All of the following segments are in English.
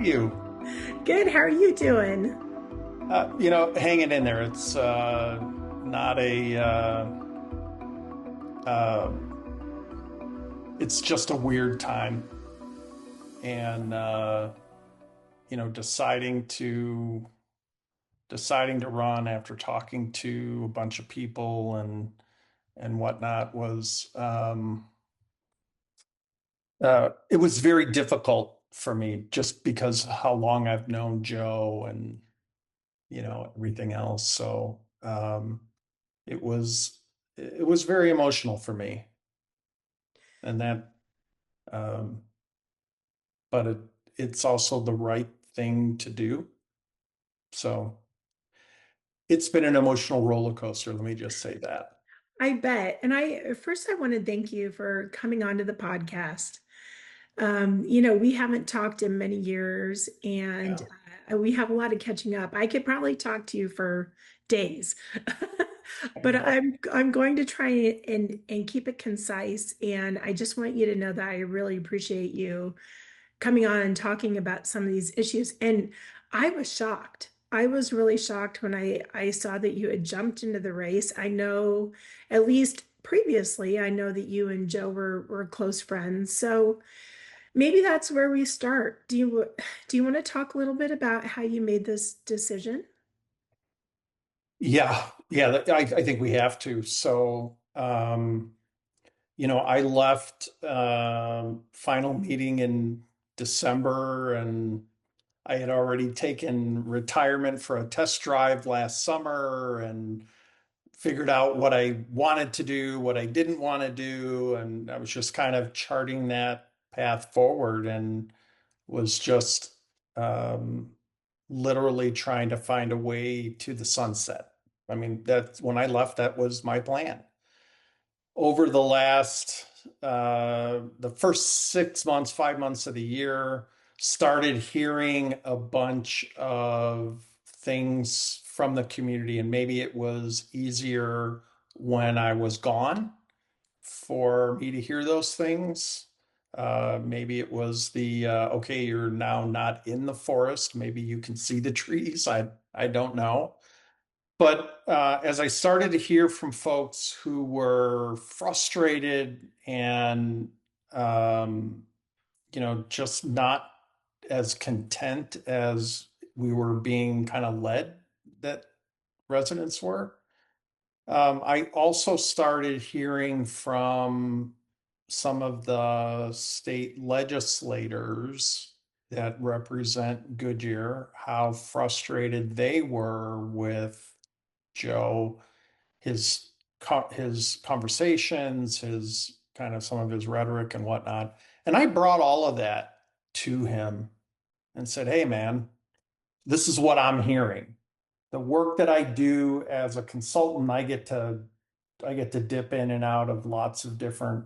You, Good. How are you doing? hanging in there. It's not a. Uh, it's just a weird time, and deciding to run after talking to a bunch of people and whatnot was it was very difficult for me just because how long I've known Joe and everything else. So it was it was very emotional for me, and that um, but it's also the right thing to do. So it's been an emotional roller coaster. Let me just say that. I bet. And I want to thank you for coming onto the podcast. We haven't talked in many years and Yeah. we have a lot of catching up. I could probably talk to you for days, I but know. I'm going to try and keep it concise. And I just want you to know that I really appreciate you coming on and talking about some of these issues. And I was shocked. I was really shocked when I saw that you had jumped into the race. I know, at least previously, I know that you and Joe were close friends. So maybe that's where we start. Do you want to talk a little bit about how you made this decision? Yeah, yeah, I think we have to. So, I left final meeting in December, and I had already taken retirement for a test drive last summer and figured out what I wanted to do, what I didn't want to do, and I was just kind of charting that path forward and was just um, literally trying to find a way to the sunset. I mean, that's when I left, that was my plan. Over the first 6 months, 5 months of the year, started hearing a bunch of things from the community, and maybe it was easier when I was gone for me to hear those things. Maybe it was okay, you're now not in the forest. Maybe you can see the trees. I don't know. But as I started to hear from folks who were frustrated and um, just not as content as we were being kind of led that residents were, I also started hearing from some of the state legislators that represent Goodyear how frustrated they were with Joe, his conversations, his kind of some of his rhetoric and whatnot. And I brought all of that to him and said, "Hey, man, this is what I'm hearing. The work that I do as a consultant, I get to dip in and out of lots of different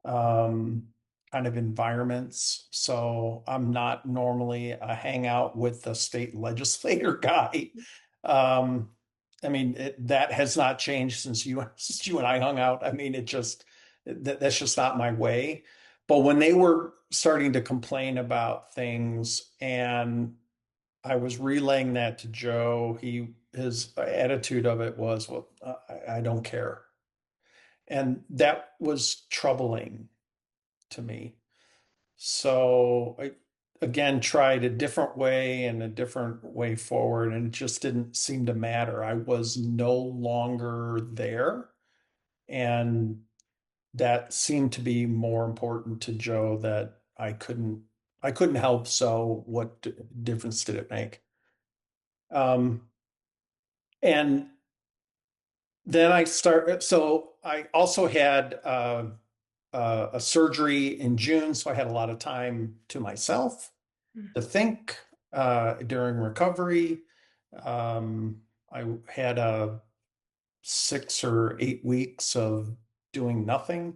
um, kind of environments. So I'm not normally a hangout with the state legislator guy. Um, I mean, that has not changed since you and I hung out. I mean, that's just not my way. But when they were starting to complain about things and I was relaying that to Joe, his attitude of it was, well, I don't care. And that was troubling to me. So I again tried a different way and a different way forward, and it just didn't seem to matter. I was no longer there, and that seemed to be more important to Joe that I couldn't help. So what difference did it make? Um, and then so I also had a surgery in June, so I had a lot of time to myself to think during recovery. Um, I had 6 or 8 weeks of doing nothing.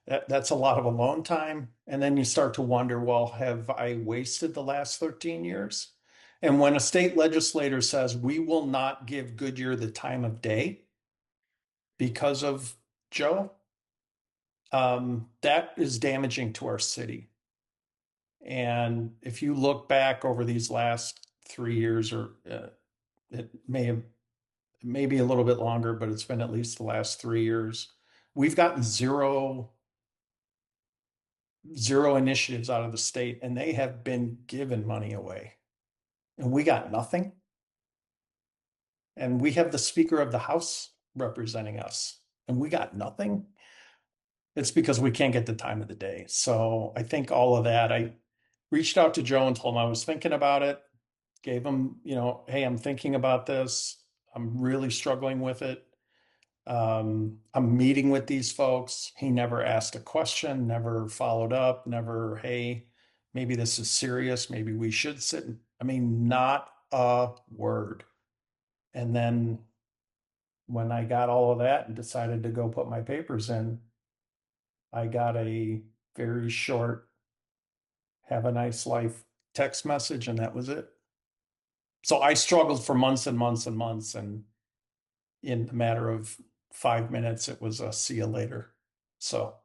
That's a lot of alone time. And then you start to wonder, well, have I wasted the last 13 years? And when a state legislator says we will not give Goodyear the time of day because of Joe, that is damaging to our city. And if you look back over these last 3 years, or it may have maybe a little bit longer, but it's been at least the last 3 years, we've gotten zero initiatives out of the state, and they have been giving money away, and we got nothing. And we have the Speaker of the House representing us, and we got nothing. It's because we can't get the time of the day. So I think all of that, I reached out to Joe and told him I was thinking about it, gave him, hey, I'm thinking about this. I'm really struggling with it. I'm meeting with these folks. He never asked a question, never followed up, never, hey, maybe this is serious. Maybe we should sit. I mean, not a word. And then when I got all of that and decided to go put my papers in, I got a very short, have a nice life text message, and that was it. So I struggled for months and months and months. And in a matter of 5 minutes, it was a see you later. So,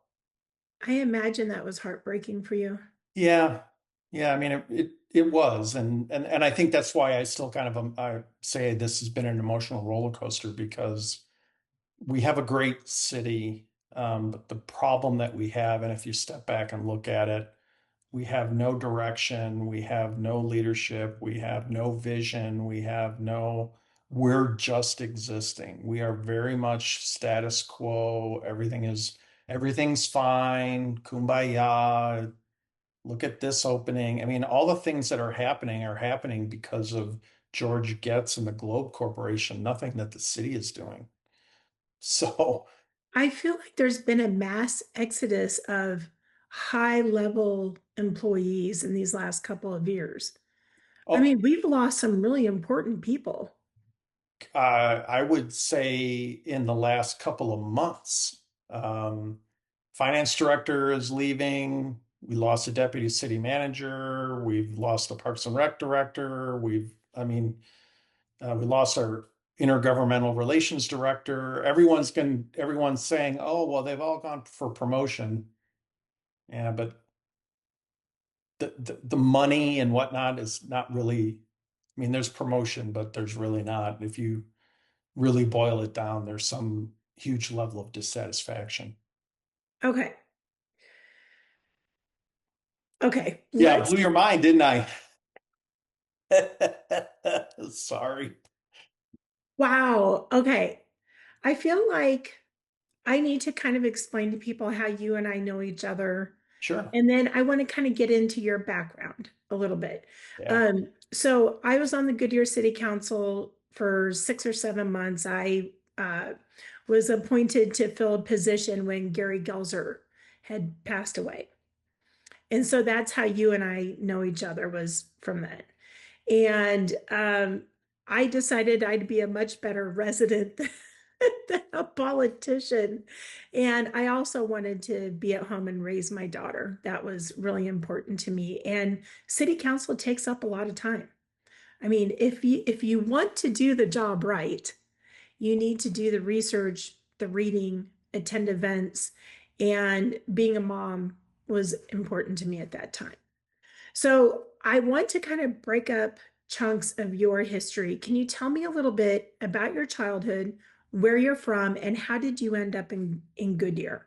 I imagine that was heartbreaking for you. yeah. Yeah. I mean, it was. And I think that's why I still kind of, I say this has been an emotional roller coaster, because we have a great city. But the problem that we have, and if you step back and look at it, we have no direction, we have no leadership, we have no vision, we're just existing. We are very much status quo. Everything's fine, kumbaya. Look at this opening. I mean, all the things that are happening because of George Getz and the Globe Corporation, nothing that the city is doing. So, I feel like there's been a mass exodus of high level employees in these last couple of years. I oh, mean, we've lost some really important people. I would say in the last couple of months, um, finance director is leaving. We lost a deputy city manager. We've lost a Parks and Rec director. We lost our intergovernmental relations director. Everyone's saying, oh, well, they've all gone for promotion. Yeah, but the money and whatnot is not really, I mean, there's promotion, but there's really not. If you really boil it down, there's some huge level of dissatisfaction. Okay. Okay. Yeah, Let's, blew your mind, didn't I? Sorry. wow. Okay. I feel like I need to kind of explain to people how you and I know each other. Sure. And then I want to kind of get into your background a little bit. Yeah. So I was on the Goodyear City Council for 6 or 7 months. I was appointed to fill a position when Gary Gelzer had passed away. And so that's how you and I know each other, was from that. And I decided I'd be a much better resident than a politician. And I also wanted to be at home and raise my daughter. That was really important to me. And city council takes up a lot of time. I mean, if you want to do the job right, you need to do the research, the reading, attend events, and being a mom was important to me at that time. So I want to kind of break up chunks of your history. Can you tell me a little bit about your childhood, where you're from, and how did you end up in Goodyear?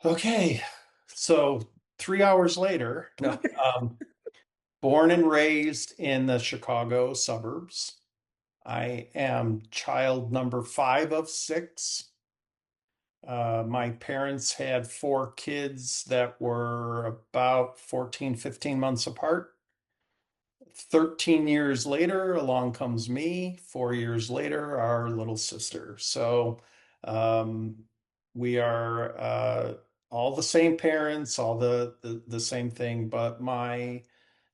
Okay. So 3 hours later, no, born and raised in the Chicago suburbs. I am child number five of six. My parents had four kids that were about 14, 15 months apart. 13 years later, along comes me. 4 years later, our little sister. So um, we are all the same parents, all the same thing. But my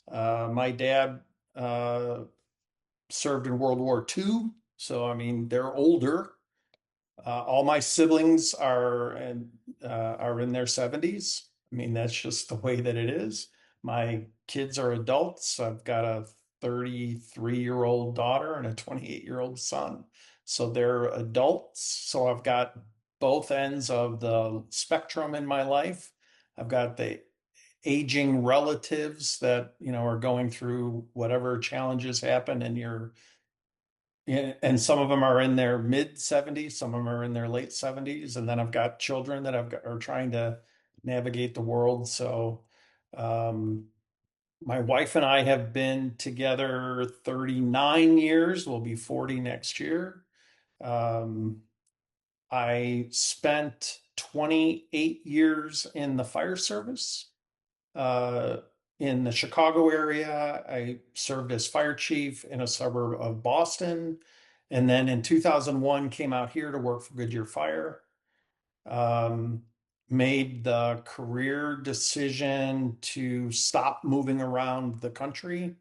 dad served in World War II. So I mean, they're older. All my siblings are in their 70s. I mean, that's just the way that it is. My kids are adults. I've got a 33-year-old daughter and a 28-year-old son. So they're adults. So I've got both ends of the spectrum in my life. I've got the aging relatives that, are going through whatever challenges happen and and some of them are in their mid 70s, some of them are in their late 70s, and then I've got children that are trying to navigate the world. So, um, my wife and I have been together 39 years. We'll be 40 next year. Um, I spent 28 years in the fire service uh, in the Chicago area. I served as fire chief in a suburb of Boston. And then in 2001, came out here to work for Goodyear Fire. Um, Made the career decision to stop moving around the country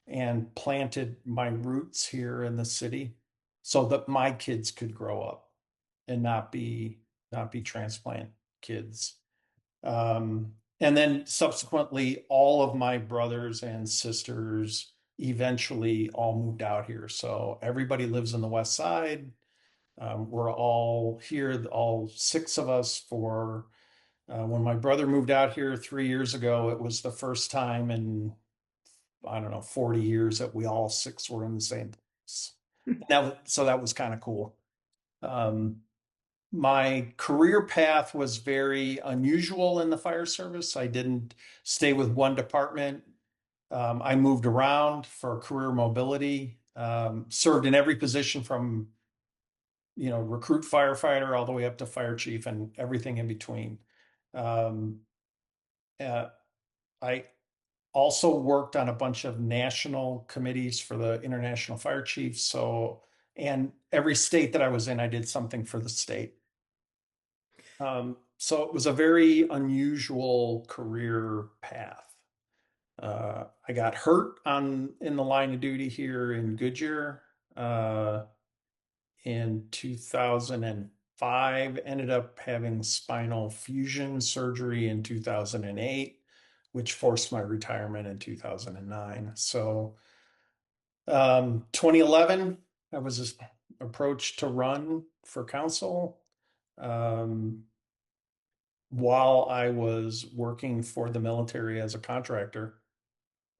and planted my roots here in the city so that my kids could grow up and not be transplant kids. And then subsequently, all of my brothers and sisters eventually all moved out here. So everybody lives in the West Side. We're all here, all six of us, for when my brother moved out here 3 years ago. It was the first time in, I don't know, 40 years that we all six were in the same place. So that was kind of cool. Um, my career path was very unusual in the fire service. I didn't stay with one department. I moved around for career mobility, served in every position from, recruit firefighter all the way up to fire chief and everything in between. Um, uh, I also worked on a bunch of national committees for the International Fire Chiefs. So, and every state that I was in, I did something for the state. So it was a very unusual career path. I got hurt in the line of duty here in Goodyear in 2005. Ended up having spinal fusion surgery in 2008, which forced my retirement in 2009. So 2011, I was approached to run for council. Um, while I was working for the military as a contractor.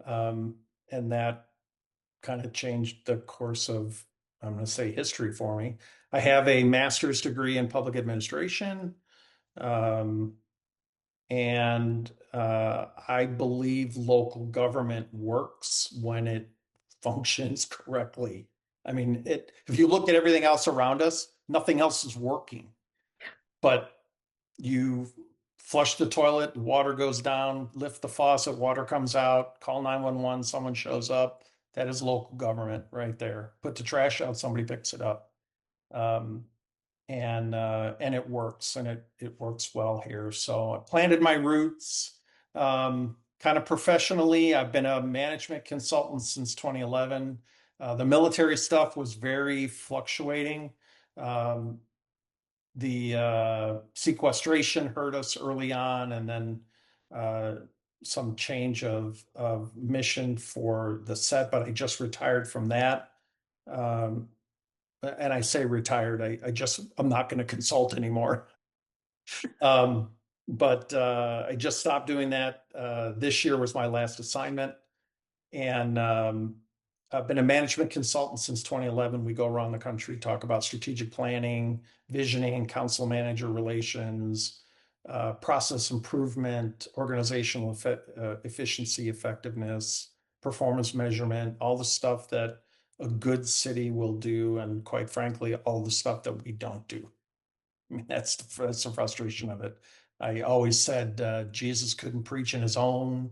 Um, and that kind of changed the course of, I'm going to say, history for me. I have a master's degree in public administration. Um, and I believe local government works when it functions correctly. I mean, if you look at everything else around us, nothing else is working. But you flush the toilet, water goes down, lift the faucet, water comes out, call 911, someone shows up. That is local government right there. Put the trash out, somebody picks it up. Um, and it works, and it works well here. So I planted my roots kind of professionally. I've been a management consultant since 2011. The military stuff was very fluctuating. Um, the sequestration hurt us early on, and then uh, some change of mission for the set. But I just retired from that. Um, and I say retired. I'm not going to consult anymore. Um, but I just stopped doing that. This year was my last assignment. And I've been a management consultant since 2011. We go around the country, talk about strategic planning, visioning, council manager relations, process improvement, organizational efficiency, effectiveness, performance measurement, all the stuff that a good city will do, and quite frankly, all the stuff that we don't do. I mean, that's the frustration of it. I always said Jesus couldn't preach in his own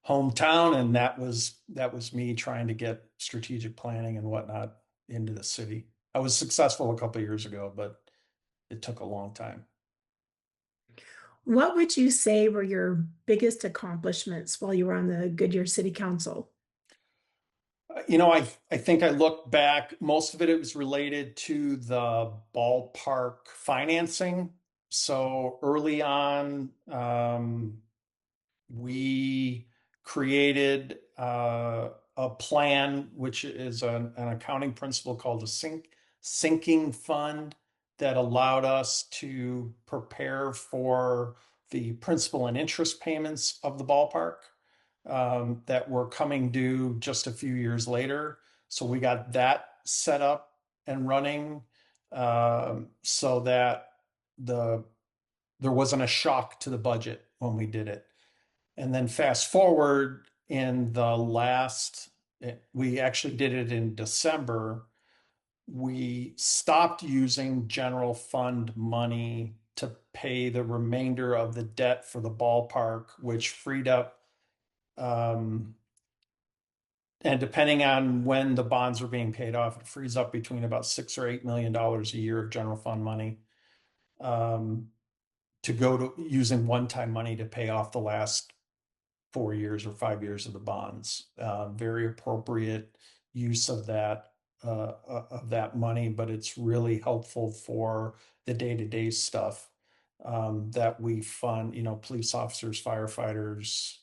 hometown, and that was me trying to get strategic planning and whatnot into the city. I was successful a couple of years ago, but it took a long time. What would you say were your biggest accomplishments while you were on the Goodyear City Council? I think I look back, most of it was related to the ballpark financing. So early on, we created a plan, which is an accounting principle called a sinking fund, that allowed us to prepare for the principal and interest payments of the ballpark that were coming due just a few years later. So we got that set up and running so that the there wasn't a shock to the budget when we did it. And then fast forward in the last, we actually did it in December. We stopped using general fund money to pay the remainder of the debt for the ballpark, which freed up, um, and depending on when the bonds are being paid off, it frees up between about $6 or $8 million a year of general fund money um, to go to using one-time money to pay off the last 4 years or 5 years of the bonds. Very appropriate use of that money, but it's really helpful for the day-to-day stuff that we fund. Police officers, firefighters,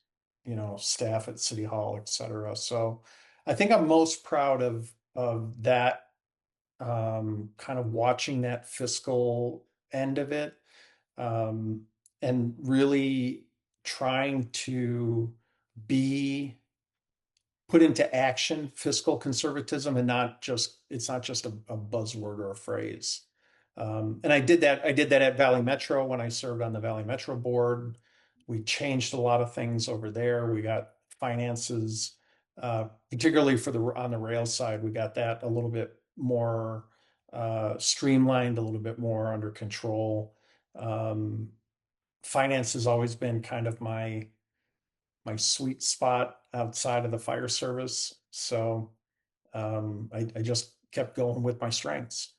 staff at City Hall, et cetera. So I think I'm most proud of that kind of watching that fiscal end of it um, and really trying to be put into action fiscal conservatism and not just it's not just a buzzword or a phrase. And I did that at Valley Metro when I served on the Valley Metro board. We changed a lot of things over there. We got finances, particularly for the on the rail side, we got that a little bit more streamlined, a little bit more under control. Um, Finance has always been kind of my sweet spot outside of the fire service. So I just kept going with my strengths.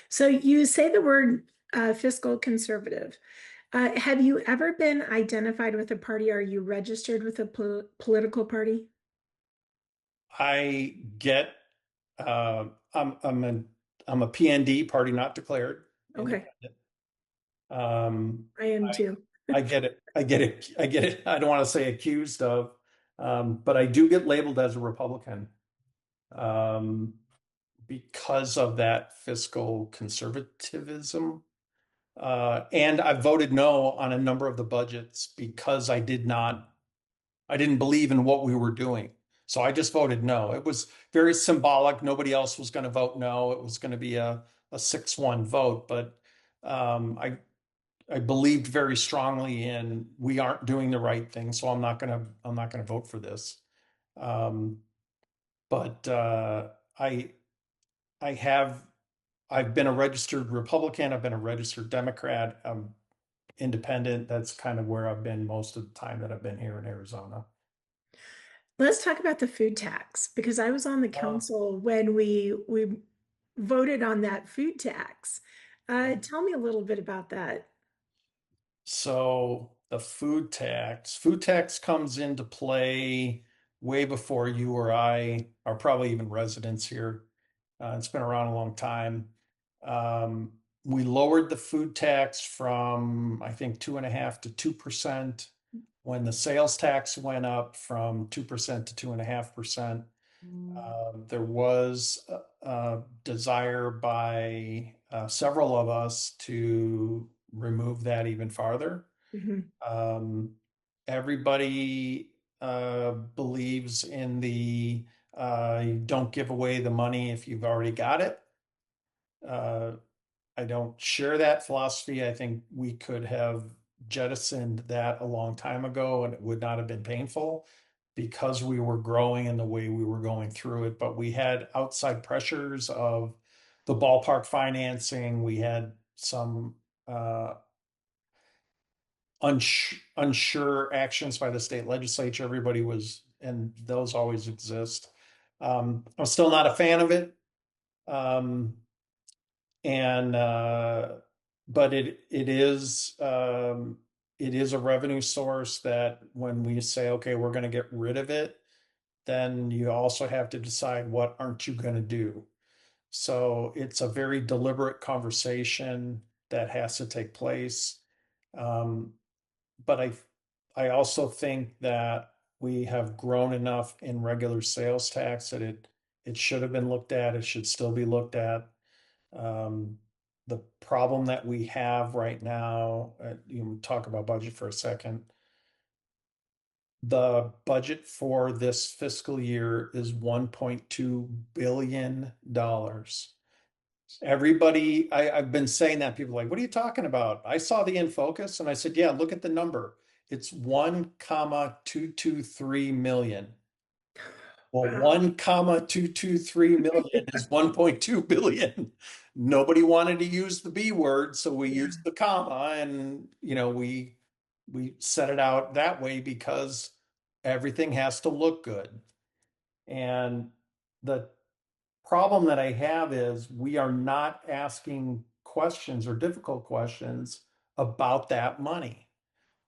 So you say the word fiscal conservative. Have you ever been identified with a party? Are you registered with a political party? I get I'm I'm a PND, party not declared, Okay, independent. Um, I am I too. I get it. I get it. I get it. I don't want to say accused of, but I do get labeled as a Republican um, because of that fiscal conservatism. And I voted no on a number of the budgets because I didn't believe in what we were doing. So I just voted no. It was very symbolic. Nobody else was going to vote no. It was going to be a 6-1 vote. But I believed very strongly in we aren't doing the right thing. So I'm not gonna vote for this. Um, but I I have I've been a registered Republican. I've been a registered Democrat. Independent. That's kind of where I've been most of the time that I've been here in Arizona. Let's talk about the food tax because I was on the Uh, council when we voted on that food tax. Tell me a little bit about that. so the food tax comes into play way before you or I are probably even residents here. It's been around a long time. Um, we lowered the food tax from, I think, 2.5% to 2% when the sales tax went up from 2% to 2.5%. There was a desire by several of us to remove that even farther. Mhm. Um, Everybody believes in the you don't give away the money if you've already got it. Uh, I don't share that philosophy. I think we could have jettisoned that a long time ago and it would not have been painful because we were growing in the way we were going through it. But we had outside pressures of the ballpark financing. We had some unsure actions by the state legislature. Everybody was, and those always exist. I'm still not a fan of it. Um, and but it is a revenue source that when we say okay we're going to get rid of it, then you also have to decide what aren't you going to do. So it's a very deliberate conversation that has to take place. um, but I also think that we have grown enough in regular sales tax that it should have been looked at. It should still be looked at. Um, the problem that we have right now, you talk about budget for a second. The budget for this fiscal year is $1.2 billion. I've been saying that people are like, what are you talking about? I saw the in focus and I said, yeah, look at the number. It's 1,223 million. Well, Wow. 1,223 million is 1.2 billion. Nobody wanted to use the B word, so we Yeah. used the comma, and we set it out that way because everything has to look good. And the problem that I have is we are not asking questions or difficult questions about that money.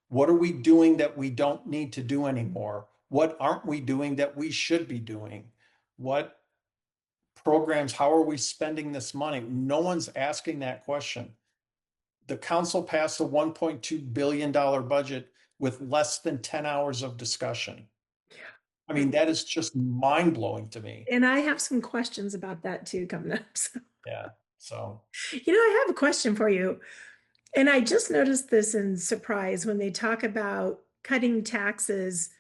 What are we doing that we don't need to do anymore? What aren't we doing that we should be doing? What programs, how are we spending this money? No one's asking that question. The council passed a $1.2 billion budget with less than 10 hours of discussion. I Yeah. mean, that is just mind blowing to me. And I have some questions about that too coming up. So, Yeah. So I have a question for you. And I just noticed this in surprise when they talk about cutting taxes.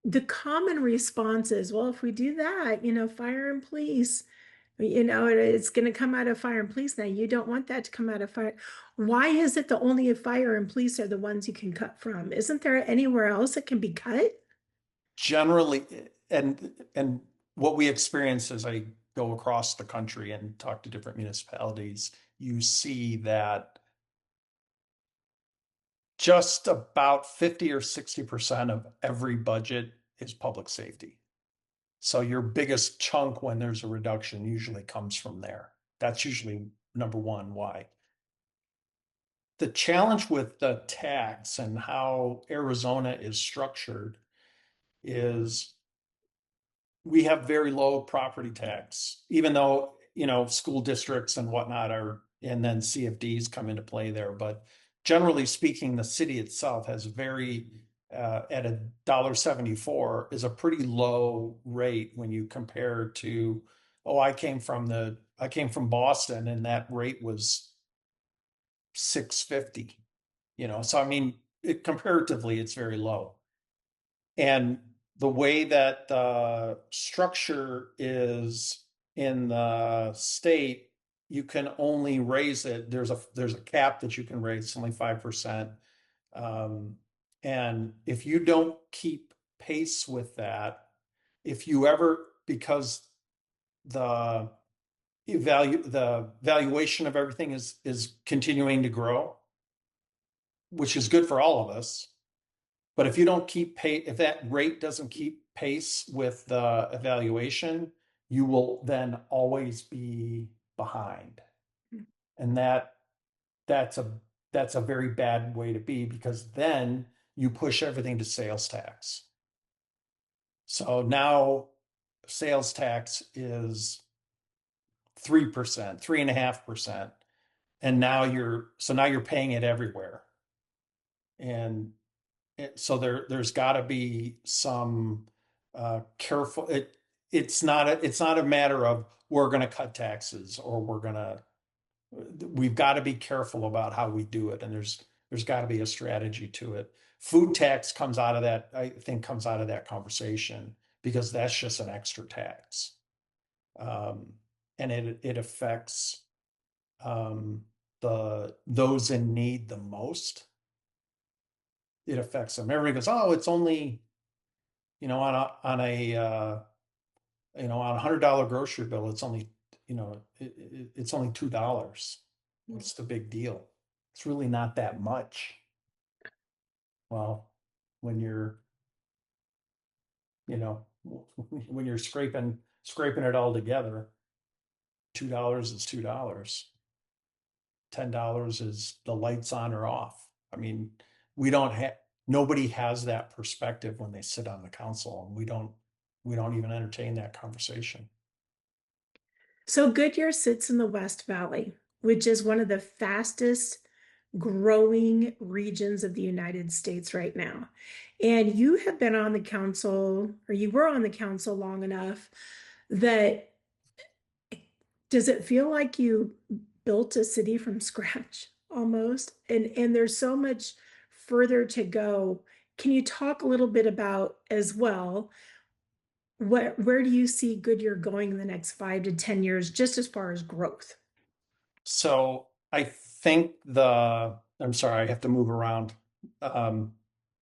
The common response is, well, if we do that, fire and police, it's going to come out of fire and police. Now, you don't want that to come out of fire. Why is it the only fire and police are the ones you can cut from? Isn't there anywhere else that can be cut? generally, and what we experience as I go across the country and talk to different municipalities, you see that just about 50 or 60% of every budget is public safety. So your biggest chunk when there's a reduction usually comes from there. That's usually number one. Why? The challenge with the tax and how Arizona is structured is we have very low property tax, even though, school districts and whatnot are, and then CFDs come into play there. But generally speaking, the city itself has at $1.74 is a pretty low rate when you compare to, oh, I came from Boston and that rate was 650, so I mean, comparatively, it's very low. And the way that the structure is in the state, you can only raise it. There's a cap that you can raise. It's only 5%. Um, and if you don't keep pace with that, if you ever, because the the valuation of everything is continuing to grow, which is good for all of us. But if you don't keep pace, if that rate doesn't keep pace with the evaluation, you will then always be behind. And that's a that's a very bad way to be because then you push everything to sales tax. So now sales tax is 3%, 3.5%. And now you're paying it everywhere. And so there's got to be some careful. It's not a matter of we're going to cut taxes or we've got to be careful about how we do it, and there's got to be a strategy to it. Food tax comes out of that. I think comes out of that conversation because that's just an extra tax, um, and it affects those in need the most. It affects them. Everybody goes, oh, it's only on a $100 grocery bill, it's only it's only $2. What's the big deal? It's really not that much. Well, when you're you know when you're scraping it all together, $2 is $2. $10 is the lights on or off. I mean, we don't have nobody has that perspective when they sit on the council, and we don't even entertain that conversation. So Goodyear sits in the West Valley, which is one of the fastest growing regions of the United States right now. And you have been on the council, or you were on the council long enough that does it feel like you built a city from scratch almost, and there's so much further to go. Can you talk a little bit about as well, where do you see Goodyear going in the next 5 to 10 years, just as far as growth? So I think I'm sorry, I have to move around. Um,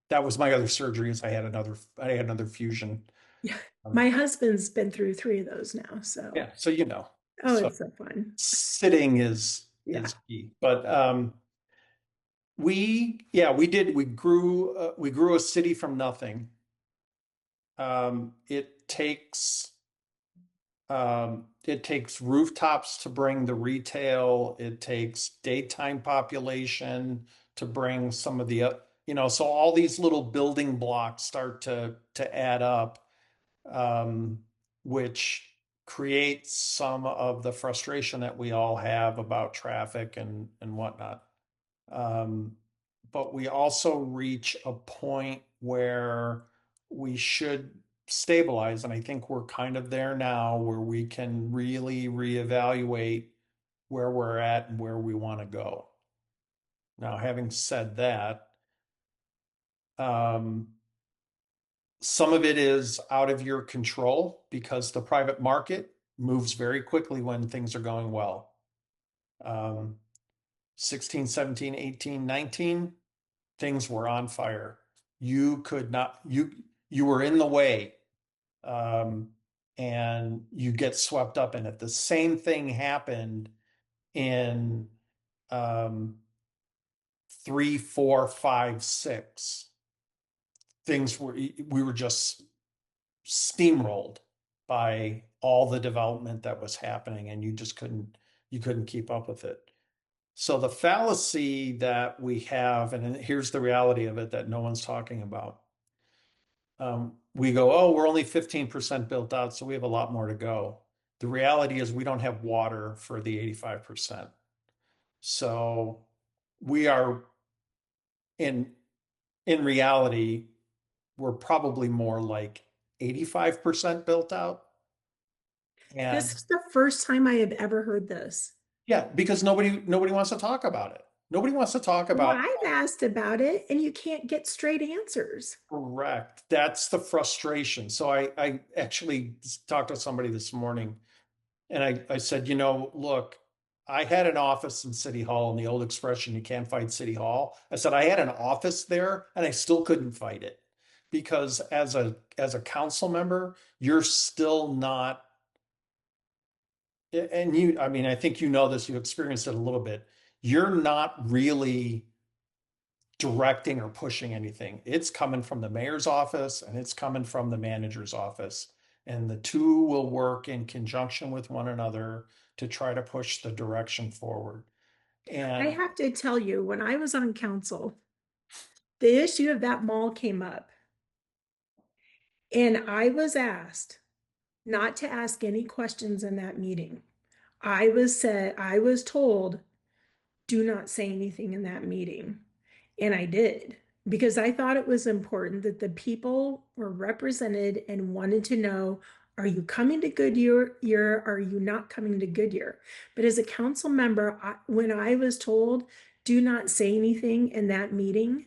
that was my other surgery is I had another fusion. Yeah. Um, My husband's been through 3 of those now, so yeah, so you know. oh, So it's so fun. sitting Yeah. is key. But we grew a city from nothing. It takes rooftops to bring the retail. It takes daytime population to bring some of the, so all these little building blocks start to add up, um, which creates some of the frustration that we all have about traffic and whatnot. Um, but we also reach a point where we should stabilize. And I think we're kind of there now where we can really reevaluate where we're at and where we want to go. Now, having said that, um, some of it is out of your control because the private market moves very quickly when things are going well. Um, 16, 17, 18, 19, things were on fire. You could not, you were in the way, um, and you get swept up in it. The same thing happened in um, three, four, five, six. We were just steamrolled by all the development that was happening, and you couldn't keep up with it. So the fallacy that we have, and here's the reality of it that no one's talking about. We go, oh, we're only 15% built out, so we have a lot more to go. The reality is we don't have water for the 85%. So we are in in reality, we're probably more like 85% built out. This And is the first time I have ever heard this. yeah, because nobody wants to talk about it. Nobody wants to talk Well, about I've asked about it and you can't get straight answers. correct. That's the frustration. So I actually talked to somebody this morning and I said, look, I had an office in City Hall, and the old expression, you can't fight City Hall. I said, I had an office there and I still couldn't fight it because as a council member, you're still not, and I mean, I think you know this, you experienced it a little bit. You're not really directing or pushing anything. It's coming from the mayor's office and it's coming from the manager's office. And the two will work in conjunction with one another to try to push the direction forward. I And have to tell you, when I was on council, the issue of that mall came up, and I was asked not to ask any questions in that meeting. I was told, do not say anything in that meeting. And I did because I thought it was important that the people were represented and wanted to know, are you coming to Goodyear? Are you not coming to Goodyear? But as a council member, when I was told, do not say anything in that meeting,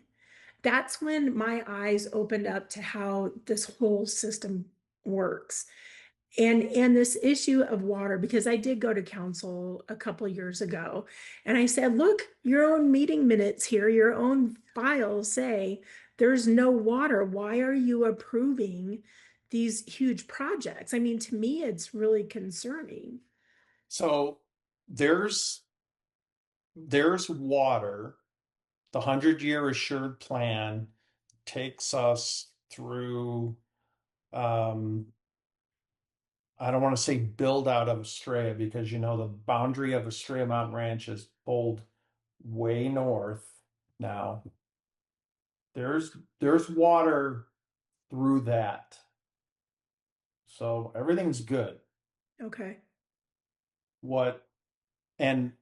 that's when my eyes opened up to how this whole system works. And this issue of water, because I did go to council a couple of years ago, and I said, look, your own meeting minutes here, your own files say there's no water. Why are you approving these huge projects? I mean, to me, it's really concerning. so there's there's water. The 100-year assured plan takes us through, um, I don't want to say build out of Estrella because the boundary of Estrella Mountain Ranch is pulled way north now. There's water through that. So everything's good. Okay. What and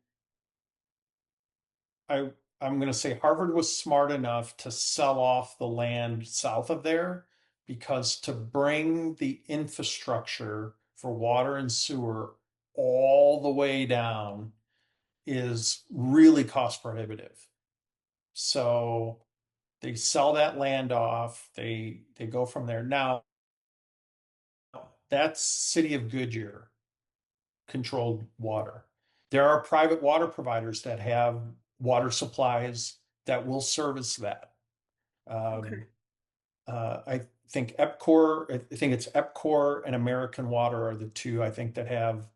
I I'm going to say Harvard was smart enough to sell off the land south of there because to bring the infrastructure for water and sewer all the way down is really cost prohibitive. So they sell that land off. They go from there. Now, that's City of Goodyear controlled water. There are private water providers that have water supplies that will service that. Um, Okay. I think EPCOR, I think it's EPCOR and American Water are the two I think that have,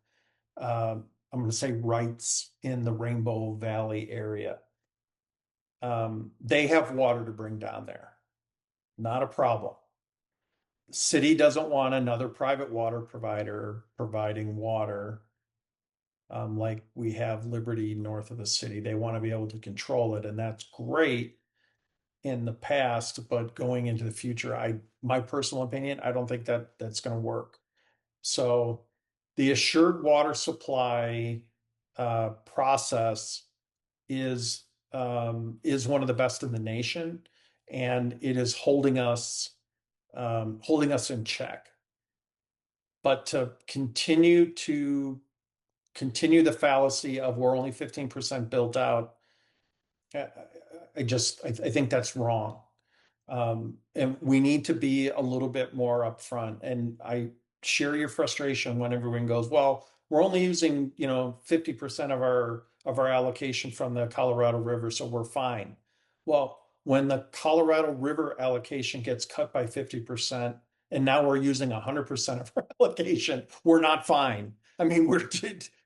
I'm going to say, rights in the Rainbow Valley area. They have water to bring down there. Not a problem. City doesn't want another private water provider providing water, like we have Liberty north of the city. They want to be able to control it, and that's great in the past, but going into the future, my personal opinion, I don't think that that's going to work. So the assured water supply process is one of the best in the nation, and it is holding us in check. But to continue the fallacy of we're only 15% built out, I, I think that's wrong. And we need to be a little bit more upfront. And I share your frustration when everyone goes, well, we're only using, 50% of our allocation from the Colorado River, so we're fine. Well, when the Colorado River allocation gets cut by 50%, and now we're using 100% of our allocation, we're not fine. I mean,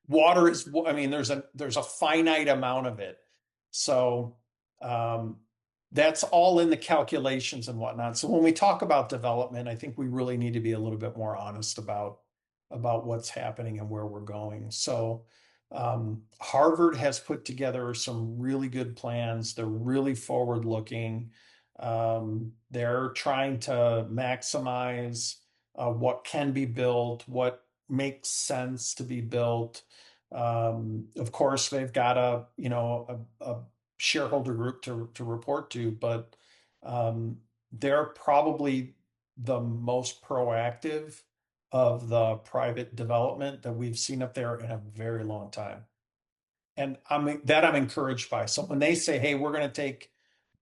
water is, I mean, there's a finite amount of it. So um, that's all in the calculations and whatnot. So when we talk about development, I think we really need to be a little bit more honest about what's happening and where we're going. So Harvard has put together some really good plans. They're really forward looking. They're trying to maximize what can be built, what makes sense to be built. Of course, they've got a shareholder group to report to, but they're probably the most proactive of the private development that we've seen up there in a very long time. And I'm encouraged by. So when they say, "Hey, we're going to take,"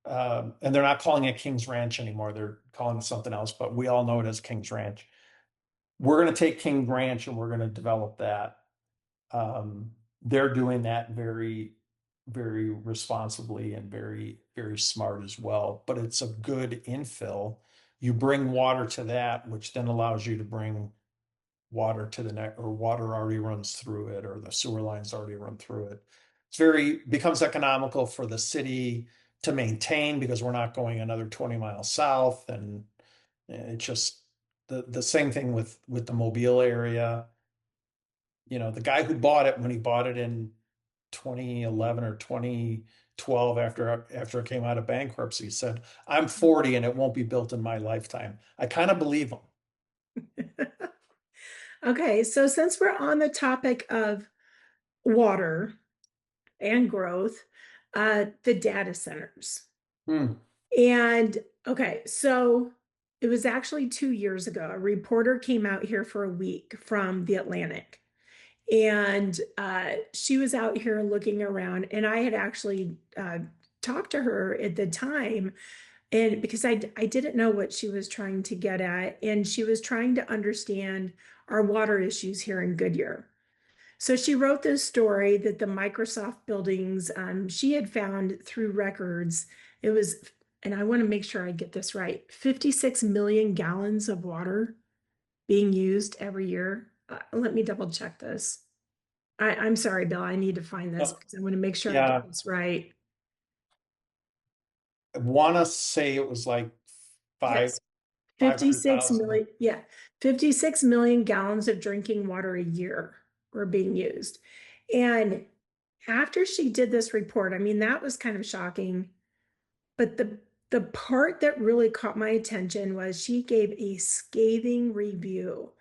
and they're not calling it King's Ranch anymore, they're calling it something else, but we all know it as King's Ranch. We're going to take King Ranch and we're going to develop that. They're doing that very, very responsibly and very, very smart as well. But it's a good infill. You bring water to that, which then allows you to bring water to the neck, or water already runs through it, or the sewer lines already run through it. Becomes economical for the city to maintain because we're not going another 20 miles south. And it's just the same thing with the Mobile area. The guy who bought it, when he bought it in 2011 or 2012, after it came out of bankruptcy, said, "I'm 40 and it won't be built in my lifetime." I kind of believe him. Okay, so since we're on the topic of water and growth, the data centers. Hmm. And okay, so it was actually 2 years ago. A reporter came out here for a week from the Atlantic. And she was out here looking around, and I had actually talked to her at the time, and because I didn't know what she was trying to get at, and she was trying to understand our water issues here in Goodyear. So she wrote this story that the Microsoft buildings, she had found through records. It was, and I want to make sure I get this right, 56 million gallons of water being used every year. Let me double check this. I'm sorry, Bill. I need to find this Oh, because I want to make sure I get yeah, this right. I want to say it was like Yes, five hundred 56 thousand. million. Yeah, 56 million gallons of drinking water a year were being used. And after she did this report, I mean, that was kind of shocking. But the part that really caught my attention was she gave a scathing review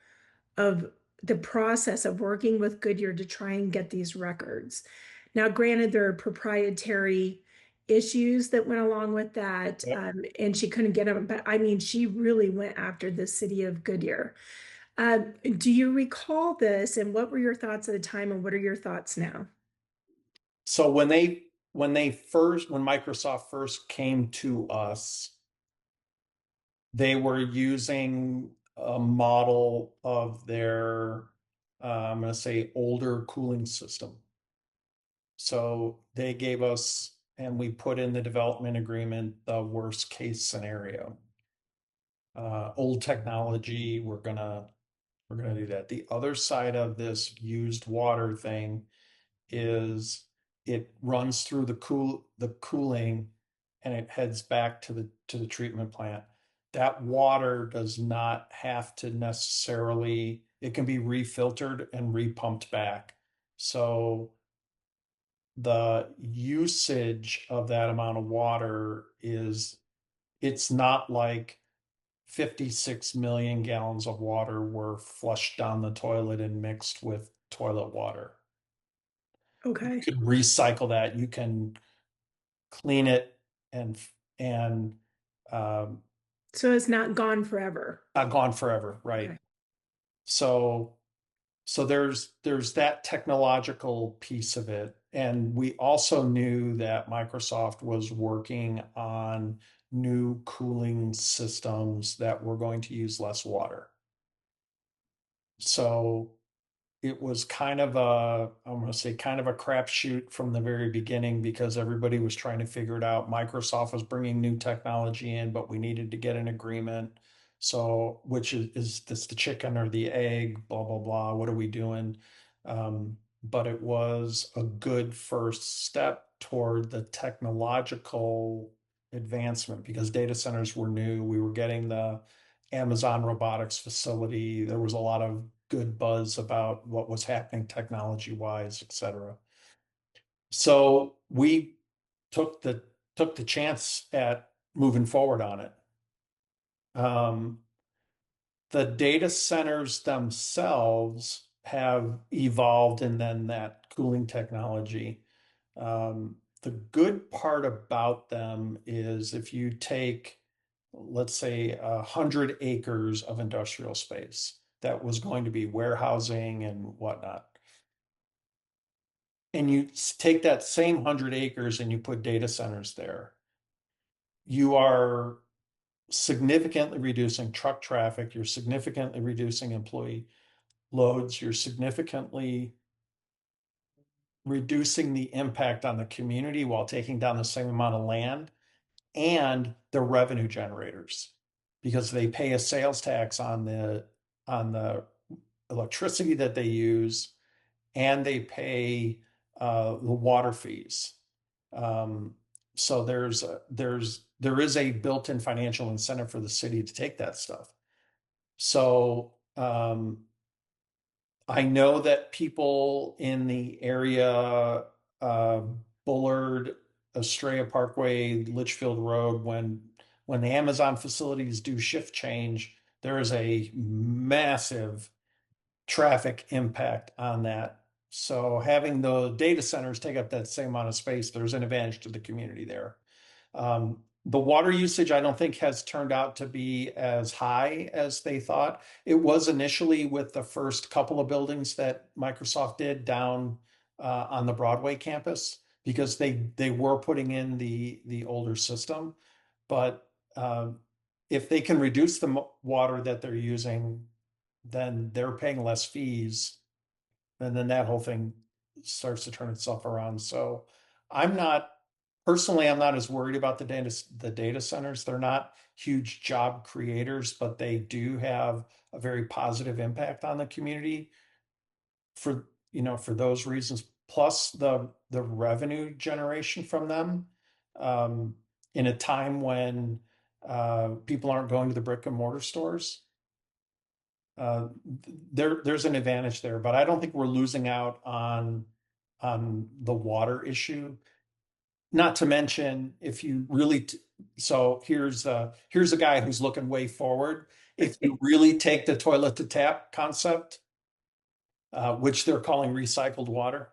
of the process of working with Goodyear to try and get these records. Now, granted, there are proprietary issues that went along with that, Yep. and she couldn't get them. But I mean, she really went after the city of Goodyear. Do you recall this, and what were your thoughts at the time, and what are your thoughts now? So when Microsoft first came to us, they were using a model of their I'm going to say older cooling system. So they gave us, and we put in the development agreement, the worst case scenario. Old technology, we're gonna do that. The other side of this used water thing is it runs through the cooling and it heads back to the treatment plant. That water does not have to necessarily, it can be refiltered and repumped back. So the usage of that amount of water is, it's not like 56 million gallons of water were flushed down the toilet and mixed with toilet water. You Okay. could recycle that. You can clean it and um, So it's not gone forever. not gone forever, right? Okay. So there's that technological piece of it, and we also knew that Microsoft was working on new cooling systems that were going to use less water. So it was kind of I'm going to say kind of a crapshoot from the very beginning because everybody was trying to figure it out. Microsoft was bringing new technology in, but we needed to get an agreement. So, which is this the chicken or the egg? Blah blah blah. What are we doing? But it was a good first step toward the technological advancement because data centers were new. We were getting the Amazon robotics facility. There was a lot of good buzz about what was happening technology wise, et cetera. So we took the took the chance at moving forward on it. Um, the data centers themselves have evolved and then that cooling technology. The good part about them is if you take, let's say, 100 acres of industrial space that was going to be warehousing and whatnot, and you take that same 100 acres and you put data centers there, you are significantly reducing truck traffic, you're significantly reducing employee loads, you're significantly reducing the impact on the community while taking down the same amount of land and the revenue generators because they pay a sales tax on the electricity that they use and they pay the water fees. Um, so there is a built-in financial incentive for the city to take that stuff. So I know that people in the area, uh, Bullard, Estrella Parkway, Litchfield Road, when the Amazon facilities do shift change, there is a massive traffic impact on that. So having the data centers take up that same amount of space, there's an advantage to the community there. The water usage, I don't think, has turned out to be as high as they thought. It was initially with the first couple of buildings that Microsoft did down on the Broadway campus because they were putting in the older system. But if they can reduce the water that they're using, then they're paying less fees, and then that whole thing starts to turn itself around. So I'm not personally, I'm not as worried about the data centers. They're not huge job creators, but they do have a very positive impact on the community for for those reasons. Plus the revenue generation from them um, in a time when people aren't going to the brick and mortar stores. Uh, there's an advantage there, but I don't think we're losing out on the water issue. Not to mention, if you really so here's a guy who's looking way forward. If you really take the toilet to tap concept, which they're calling recycled water,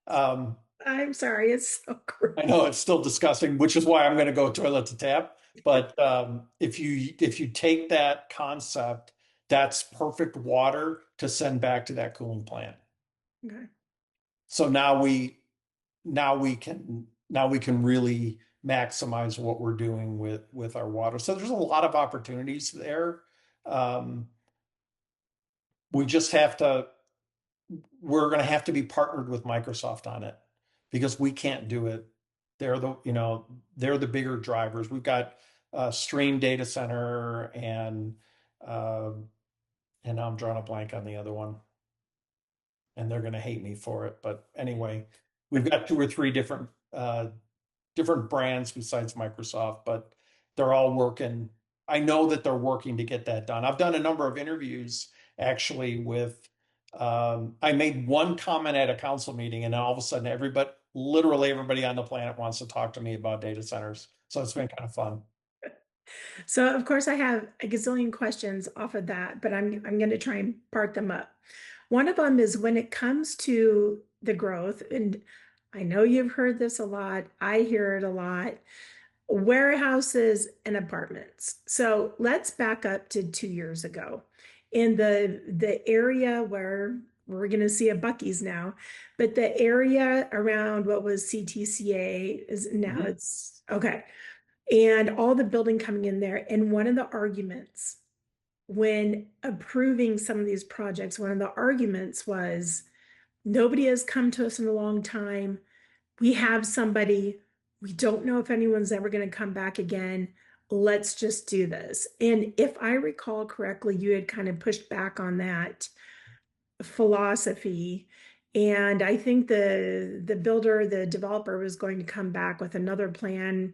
um, I'm sorry, it's so I know gross. it's still disgusting, which is why I'm going to go toilet to tap. But if you take that concept, that's perfect water to send back to that cooling plant. Okay. So now now we can really maximize what we're doing with our water. So there's a lot of opportunities there. Um, we just have to we're going to have to be partnered with Microsoft on it because we can't do it. They're the bigger drivers. We've got Stream Data Center uh, and now I'm drawing a blank on the other one, and they're going to hate me for it. But anyway, we've got two or three different brands besides Microsoft, but they're all working. I know that they're working to get that done. I've done a number of interviews actually I made one comment at a council meeting, and then all of a sudden, literally everybody on the planet wants to talk to me about data centers. So it's been kind of fun. So of course I have a gazillion questions off of that, but I'm going to try and part them up. One of them is when it comes to the growth, and I know you've heard this a lot, I hear it a lot, warehouses and apartments. So let's back up to 2 years ago. In the area where we're going to see a Buc-ee's now, but the area around what was CTCA is now Mhm. it's okay, and all the building coming in there. And one of the arguments when approving some of these projects, one of the arguments was nobody has come to us in a long time. We have somebody, we don't know if anyone's ever going to come back again. Let's just do this. And if I recall correctly, you had kind of pushed back on that philosophy. And I think the builder, the developer was going to come back with another plan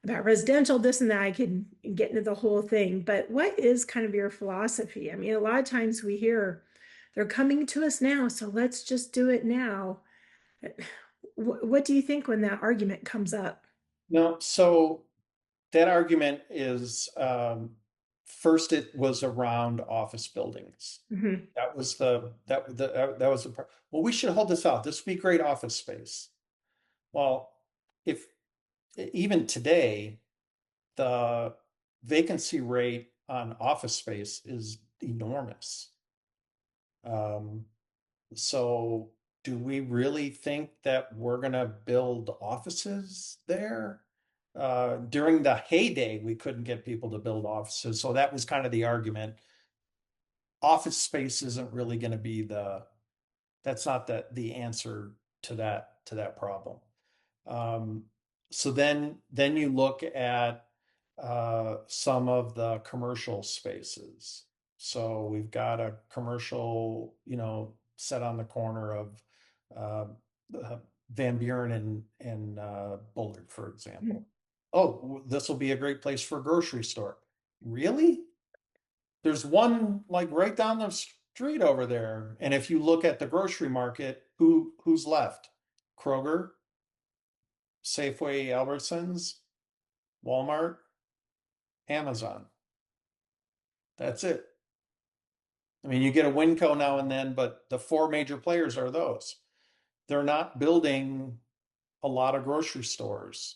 about residential, this and that. I could get into the whole thing, but what is kind of your philosophy? I mean, a lot of times we hear they're coming to us now, so let's just do it now. What do you think when that argument comes up? No, so that argument is first it was around office buildings. Mhm. That was well, we should hold this out. This would be great office space. Well, if even today, the vacancy rate on office space is enormous. Um, so do we really think that we're going to build offices there? During the heyday, we couldn't get people to build offices. So that was kind of the argument. Office space isn't really going to be that's not the answer to that problem. Um, so then you look at some of the commercial spaces. So we've got a commercial, set on the corner of uh, Van Buren and Bullard, for example. Oh, this will be a great place for a grocery store. Really? There's one like right down the street over there. And if you look at the grocery market, who's left? Kroger, Safeway, Albertsons, Walmart, Amazon. That's it. I mean, you get a Winco now and then, but the four major players are those. They're not building a lot of grocery stores.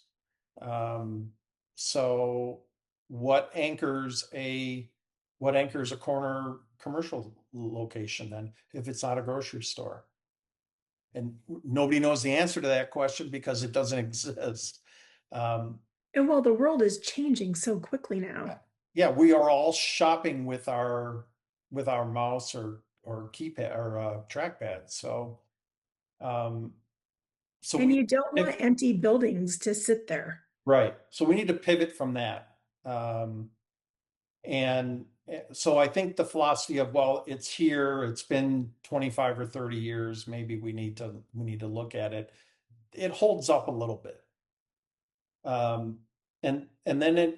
Um, so what anchors a what anchors a corner commercial location then if it's not a grocery store? And nobody knows the answer to that question because it doesn't exist. Um, And well, the world is changing so quickly now. yeah, we are all shopping with our mouse or keypad or trackpad. Um, so And we you don't want if empty buildings to sit there. right, so we need to pivot from that. And so I think the philosophy of, well, it's here, it's been 25 or 30 years, maybe we need to look at it. It holds up a little bit. And then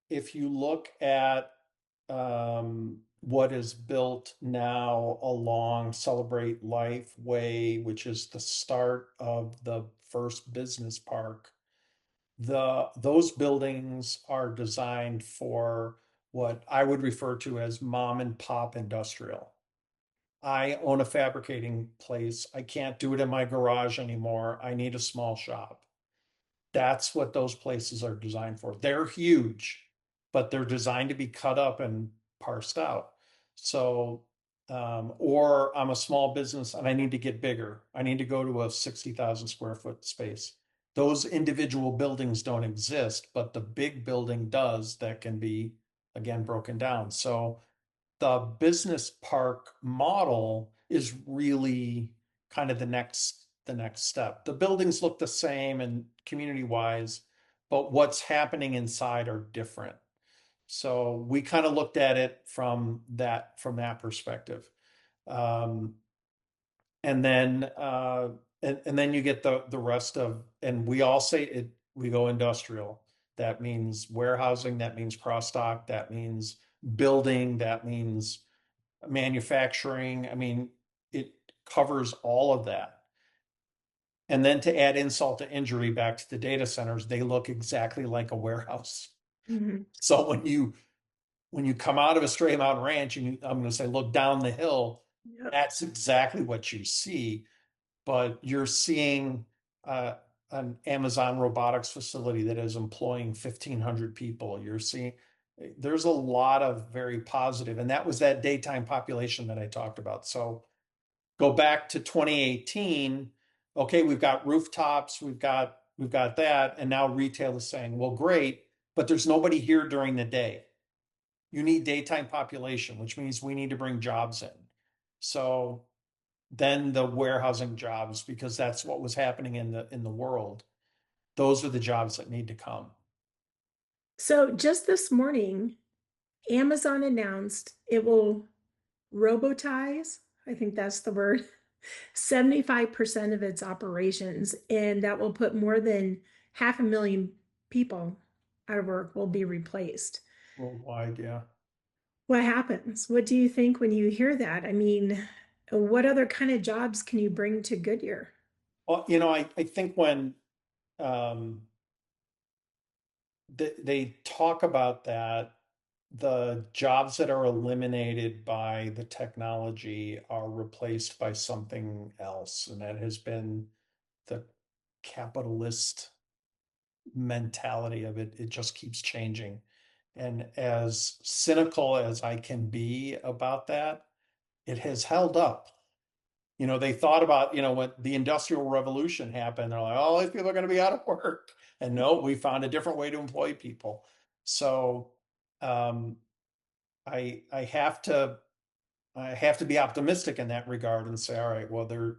if you look at what is built now along Celebrate Life Way, which is the start of the first business park, those buildings are designed for what I would refer to as mom and pop industrial. I own a fabricating place. I can't do it in my garage anymore. I need a small shop. That's what those places are designed for. They're huge, but they're designed to be cut up and parsed out. So or I'm a small business and I need to get bigger. I need to go to a 60,000 square foot space. Those individual buildings don't exist, but the big building does that can be, again, broken down. So the business park model is really kind of the next step. The buildings look the same and community wise, but what's happening inside are different. So we kind of looked at it from that perspective. Um, and then and then you get the rest of, and we all say it, we go industrial. That means warehousing, that means cross stock, that means building, that means manufacturing. I mean, it covers all of that. And then to add insult to injury back to the data centers, they look exactly like a warehouse. Mhm. So when you come out of a Stray Mountain Ranch and I'm going to say look down the hill, Yep. that's exactly what you see. But you're seeing an Amazon robotics facility that is employing 1,500 people. You're seeing there's a lot of very positive, and that was that daytime population that I talked about. So go back to 2018. Okay, we've got rooftops, we've got that, and now retail is saying, well, great, but there's nobody here during the day. You need daytime population, which means we need to bring jobs in. So then the warehousing jobs, because that's what was happening in the world. Those are the jobs that need to come. So just this morning, Amazon announced it will robotize, I think that's the word, 75% of its operations, and that will put more than 500,000 people out of work, will be replaced. Worldwide, yeah. What happens? What do you think when you hear that? I mean, what other kind of jobs can you bring to Goodyear? Well, I think when um, they talk about that, the jobs that are eliminated by the technology are replaced by something else. And that has been the capitalist mentality of it. It just keeps changing. And as cynical as I can be about that, it has held up. They thought about, when the Industrial Revolution happened, they're like, oh, these people are going to be out of work. And no, we found a different way to employ people. So um, I have to be optimistic in that regard and say, all right, well,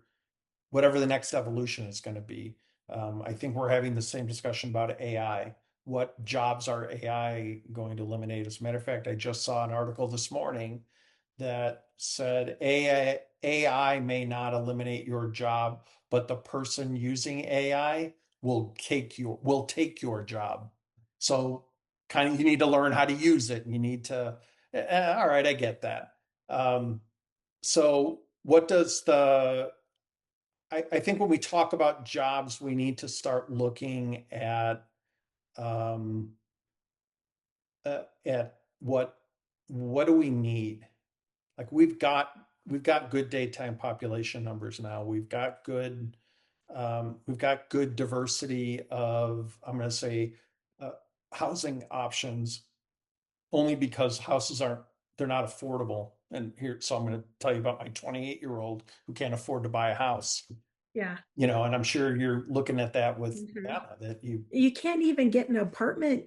whatever the next evolution is going to be. I think we're having the same discussion about AI. What jobs are AI going to eliminate? As a matter of fact, I just saw an article this morning that said AI may not eliminate your job, but the person using AI will take your job. So kind of you need to learn how to use it. And you need to. All right, I get that. Um, so what does the I think when we talk about jobs, we need to start looking um, at what do we need? Like we've got good daytime population numbers now. We've got good diversity of, I'm going to say, uh, housing options, only because houses aren't they're not affordable. And here, so I'm going to tell you about my 28-year-old who can't afford to buy a house. Yeah. And I'm sure you're looking at that with Mhm. Anna, that you You can't even get an apartment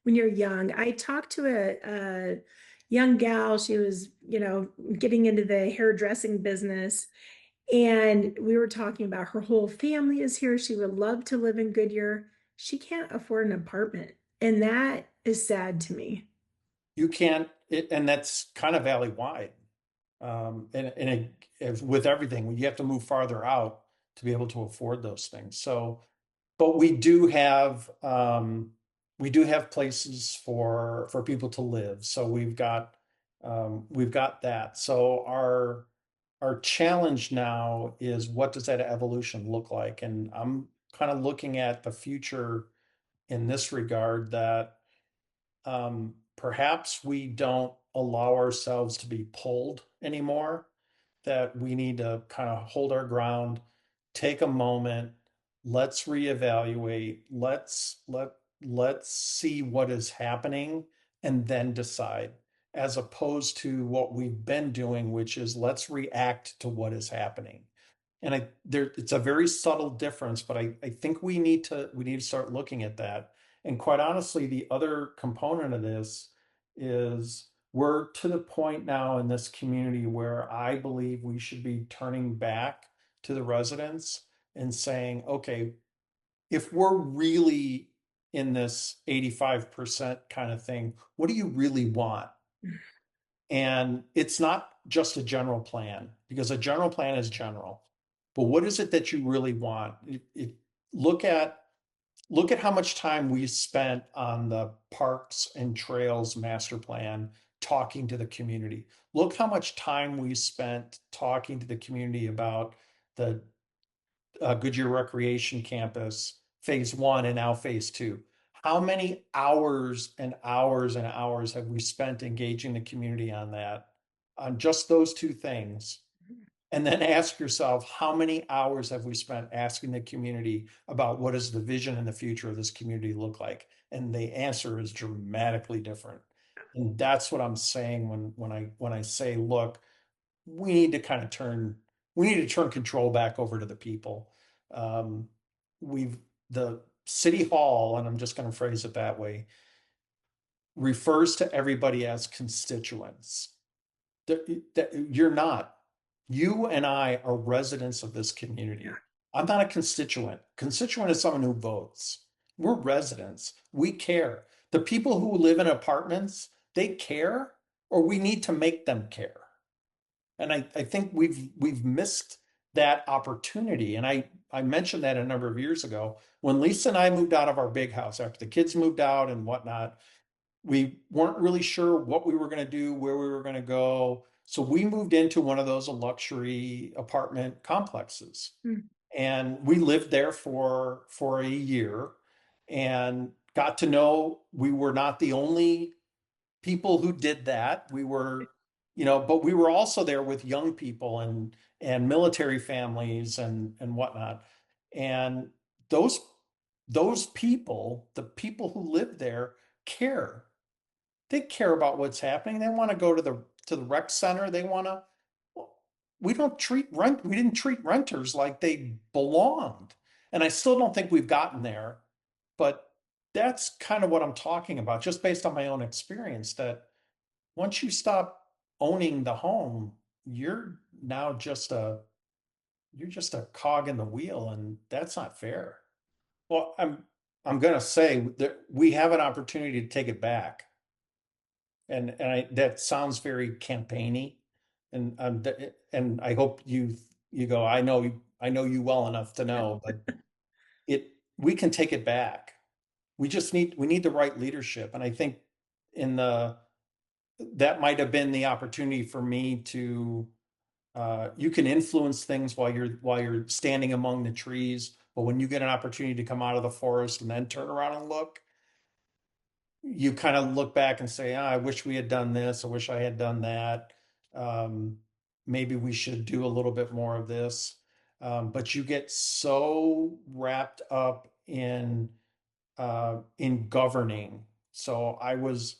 when you're young. I talked to a young gal. She was, getting into the hairdressing business. And we were talking about her whole family is here. She would love to live in Goodyear. She can't afford an apartment. And that is sad to me. you can't and that's kind of valley wide. With everything, you have to move farther out to be able to afford those things. So, but we do have places for people to live. So we've got that. So our challenge now is, what does that evolution look like? And I'm kind of looking at the future in this regard, that perhaps we don't allow ourselves to be pulled anymore, that we need to kind of hold our ground, take a moment, let's reevaluate, let's see what is happening, and then decide. as opposed to what we've been doing, which is let's react to what is happening. And it's a very subtle difference, but I think we need to start looking at that. And quite honestly, the other component of this is we're to the point now in this community where I believe we should be turning back to the residents and saying, okay, if we're really in this 85% kind of thing, what do you really want? And it's not just a general plan, because a general plan is general. But what is it that you really want? Look at look at how much time we spent on the Parks and Trails Master Plan talking to the community. Look how much time we spent talking to the community about the Goodyear Recreation Campus, phase one, and now phase two. How many hours and hours and hours have we spent engaging the community on that, on just those two things? And then ask yourself, how many hours have we spent asking the community about what does the vision and the future of this community look like? And the answer is dramatically different. And that's what I'm saying when I say, look, we need to kind of turn we need to turn control back over to the people. Um, we've the city hall, and I'm just going to phrase it that way, refers to everybody as constituents. That you're not. You and I are residents of this Yeah. community. I'm not a constituent. Constituent is someone who votes. We're residents. We care. The people who live in apartments, they care, or we need to make them care. And I think we've missed that opportunity. And I mentioned that a number of years ago when Lisa and I moved out of our big house after the kids moved out and whatnot. We weren't really sure what we were going to do, where we were going to go. So we moved into one of those luxury apartment complexes. Mm. And we lived there for a year and got to know we were not the only people who did that. We were, but we were also there with young people and military families and whatnot. And those those people, the people who live there, care. They care about what's happening. They want to go to the rec center. They want to. We didn't treat renters like they belonged. And I still don't think we've gotten there, but that's kind of what I'm talking about, just based on my own experience, that once you stop owning the home, you're now just a cog in the wheel, and that's not fair. Well, I'm gonna say that we have an opportunity to take it back, and that sounds very campaigny, and I hope you go. I know you well enough to know, but it we can take it back. We need the right leadership, and I think in the that might have been the opportunity for me to you can influence things while you're standing among the trees, but when you get an opportunity to come out of the forest and then turn around and look, you kind of look back and say, I wish we had done this, I wish I had done that. um, Maybe we should do a little bit more of this. But you get so wrapped up in governing. So I was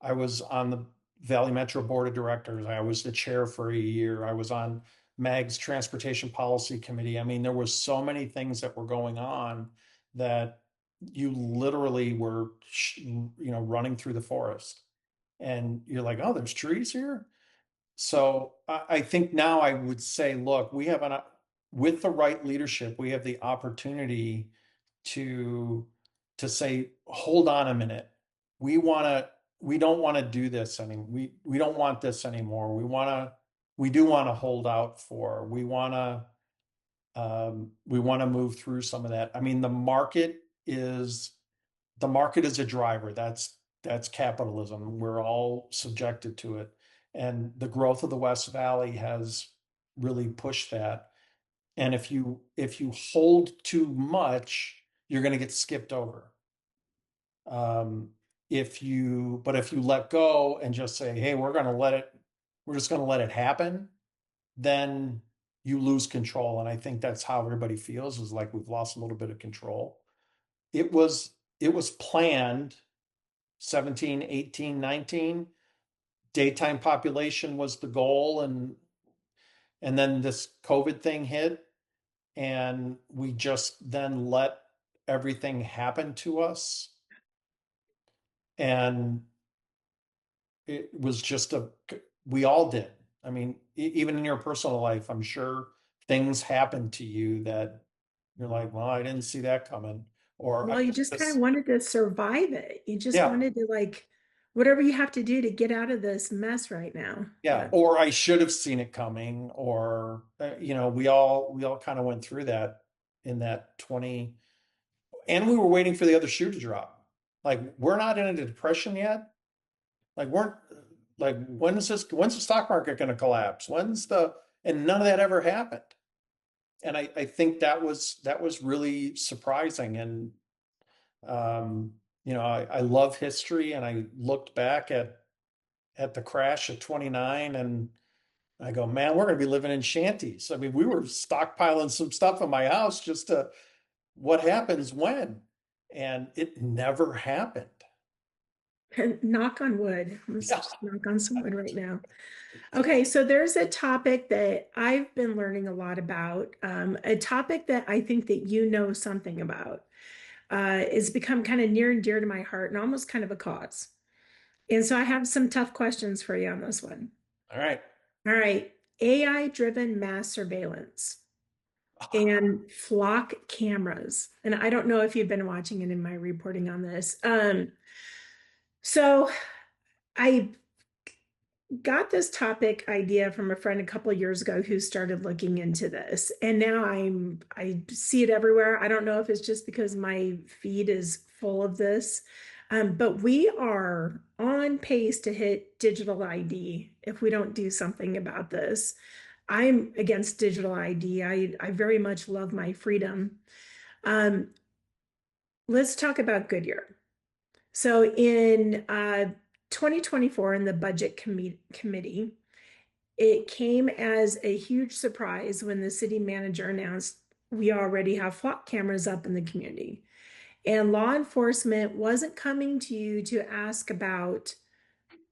on the Valley Metro Board of Directors. I was the chair for a year. I was on MAG's Transportation Policy Committee. I mean, there was so many things that were going on that you literally were, running through the forest, and you're like, oh, there's trees here. So I think now I would say, look, with the right leadership, we have the opportunity to to say, hold on a minute. We don't want to do this anymore. We don't want this anymore. We do want to hold out for. We want to move through some of that. I mean, the market is a driver. That's capitalism. We're all subjected to it. And the growth of the West Valley has really pushed that. And if you hold too much, you're going to get skipped over. Um, if you let go and just say, hey, we're just going to let it happen, then you lose control. And I think that's how everybody feels, is like we've lost a little bit of control. It was planned 17, 18, 19. daytime population was the goal, and then this COVID thing hit, and we just then let everything happen to us, and it was just a we all did. I mean, even in your personal life, I'm sure things happen to you that you're like, well, I didn't see that coming, or I Well, you did just kind of this. wanted to survive it. You just Yeah, wanted to like whatever you have to do to get out of this mess right now. yeah, But or I should have seen it coming, or we all kind of went through that in that 20, and we were waiting for the other shoe to drop. Like, we're not in a depression yet. Like, we're like, when's the stock market going to collapse? And none of that ever happened. And I think that was really surprising. And I love history, and I looked back at the crash of 29, and I go, man, we're going to be living in shanties. I mean, we were stockpiling some stuff in my house just to what happens when, and it never happened. knock on wood. Let's Yeah. just knock on some wood right now. Okay, so there's a topic that I've been learning a lot about, a topic that I think that you know something about. It's become kind of near and dear to my heart and almost kind of a cause. And so I have some tough questions for you on this one. All right. All right, AI driven mass surveillance and flock cameras. And I don't know if you've been watching it in my reporting on this. So I got this topic idea from a friend a couple of years ago who started looking into this, and now I see it everywhere. I don't know if it's just because my feed is full of this, but we are on pace to hit digital ID if we don't do something about this. I'm against digital ID. I very much love my freedom. um, let's talk about Goodyear. So in 2024 in the committee, it came as a huge surprise when the city manager announced we already have flock cameras up in the community. And law enforcement wasn't coming to you to ask about,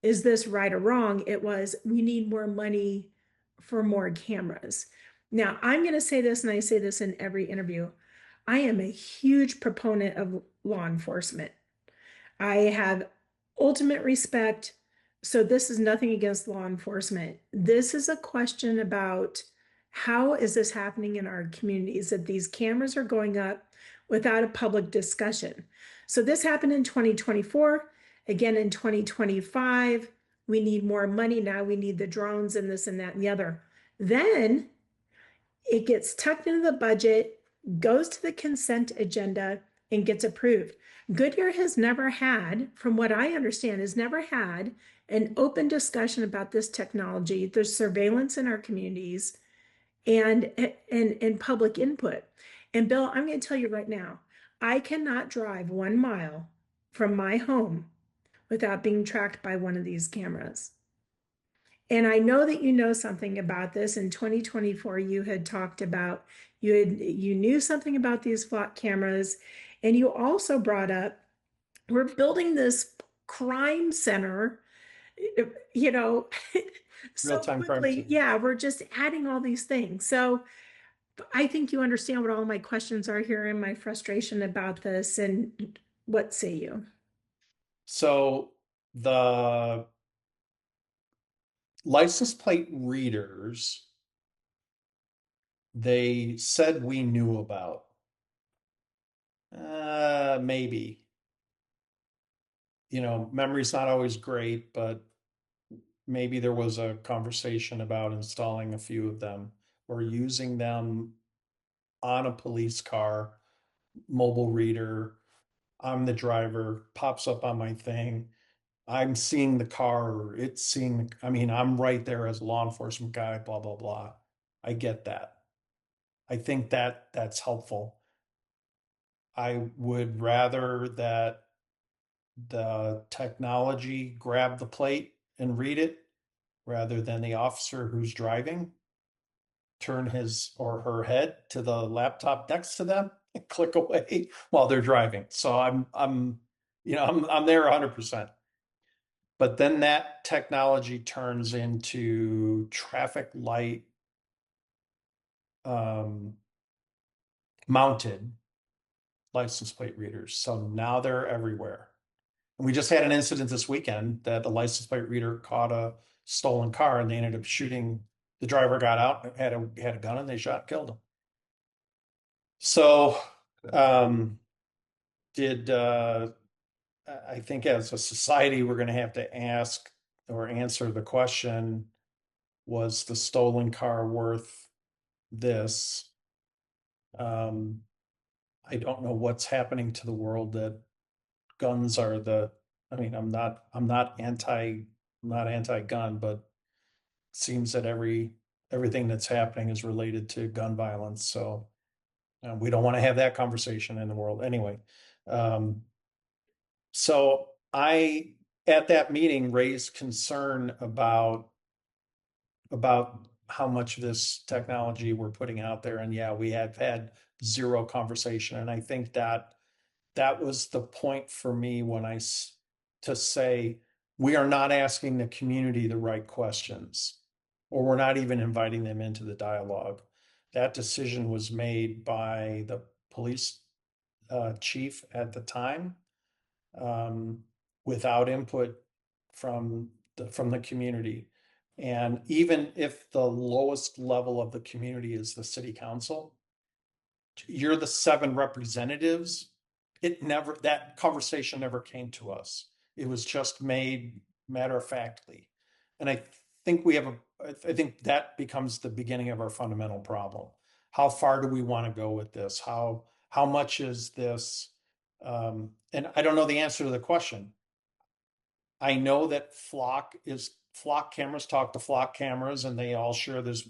is this right or wrong? It was, we need more money for more cameras. Now, I'm going to say this, and I say this in every interview. I am a huge proponent of law enforcement. I have ultimate respect. So, this is nothing against law enforcement. This is a question about how is this happening in our communities that these cameras are going up without a public discussion. So, this happened in 2024, again in 2025. We need more money now. We need the drones and this and that and the other. Then it gets tucked into the budget, goes to the consent agenda, and gets approved. Goodyear has never had, from what I understand, has never had an open discussion about this technology, the surveillance in our communities, and public input. And Bill, I'm going to tell you right now, I cannot drive 1 mile from my home without being tracked by one of these cameras. And I know that you know something about this. In 2024, you had talked about you knew something about these flock cameras, and you also brought up we're building this crime center, you know, Real so time crime quickly. scene. Yeah, we're just adding all these things. So I think you understand what all my questions are here and my frustration about this. And what say you? So the license plate readers, they said we knew about. Maybe. Memory's not always great, but maybe there was a conversation about installing a few of them or using them on a police car, mobile reader. I'm the driver, pops up on my thing. I'm seeing the car, or it's seeing, I mean, I'm right there as a law enforcement guy, blah, blah, blah. I get that. I think that's helpful. I would rather that the technology grab the plate and read it rather than the officer who's driving turn his or her head to the laptop next to them and click away while they're driving. So I'm there 100%. But then that technology turns into traffic light um, mounted license plate readers. So now they're everywhere. And we just had an incident this weekend that a license plate reader caught a stolen car and they ended up shooting. The driver got out, had a gun, and they shot and killed him. So, um, did I think as a society we're going to have to ask or answer the question: was the stolen car worth this? Um, I don't know what's happening to the world that guns are the. I mean, I'm not anti-gun, but it seems that everything that's happening is related to gun violence. So we don't want to have that conversation in the world anyway. Um, so I at that meeting raised concern about how much of this technology we're putting out there, and yeah, we have had zero conversation, and I think that that was the point for me to say we are not asking the community the right questions, or we're not even inviting them into the dialogue. That decision was made by the police chief at the time, um, without input from the community. And even if the lowest level of the community is the city council, you're the seven representatives. That conversation never came to us. It was just made matter of factly. And I think that becomes the beginning of our fundamental problem. How far do we want to go with this? How much is this? And I don't know the answer to the question. I know that flock cameras talk to flock cameras and they all share this,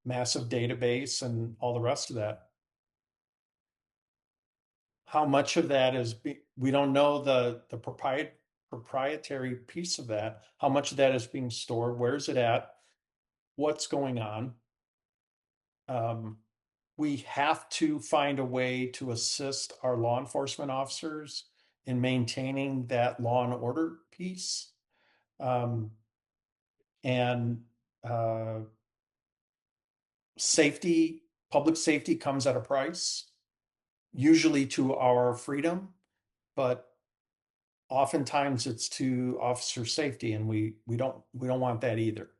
massive database and all the rest of that. How much of that we don't know the proprietary piece of that. How much of that is being stored? Where's it at? What's going on? Um, we have to find a way to assist our law enforcement officers in maintaining that law and order piece. Um, and uh, safety, public safety comes at a price, usually to our freedom, but oftentimes it's to officer safety, and we don't want that either.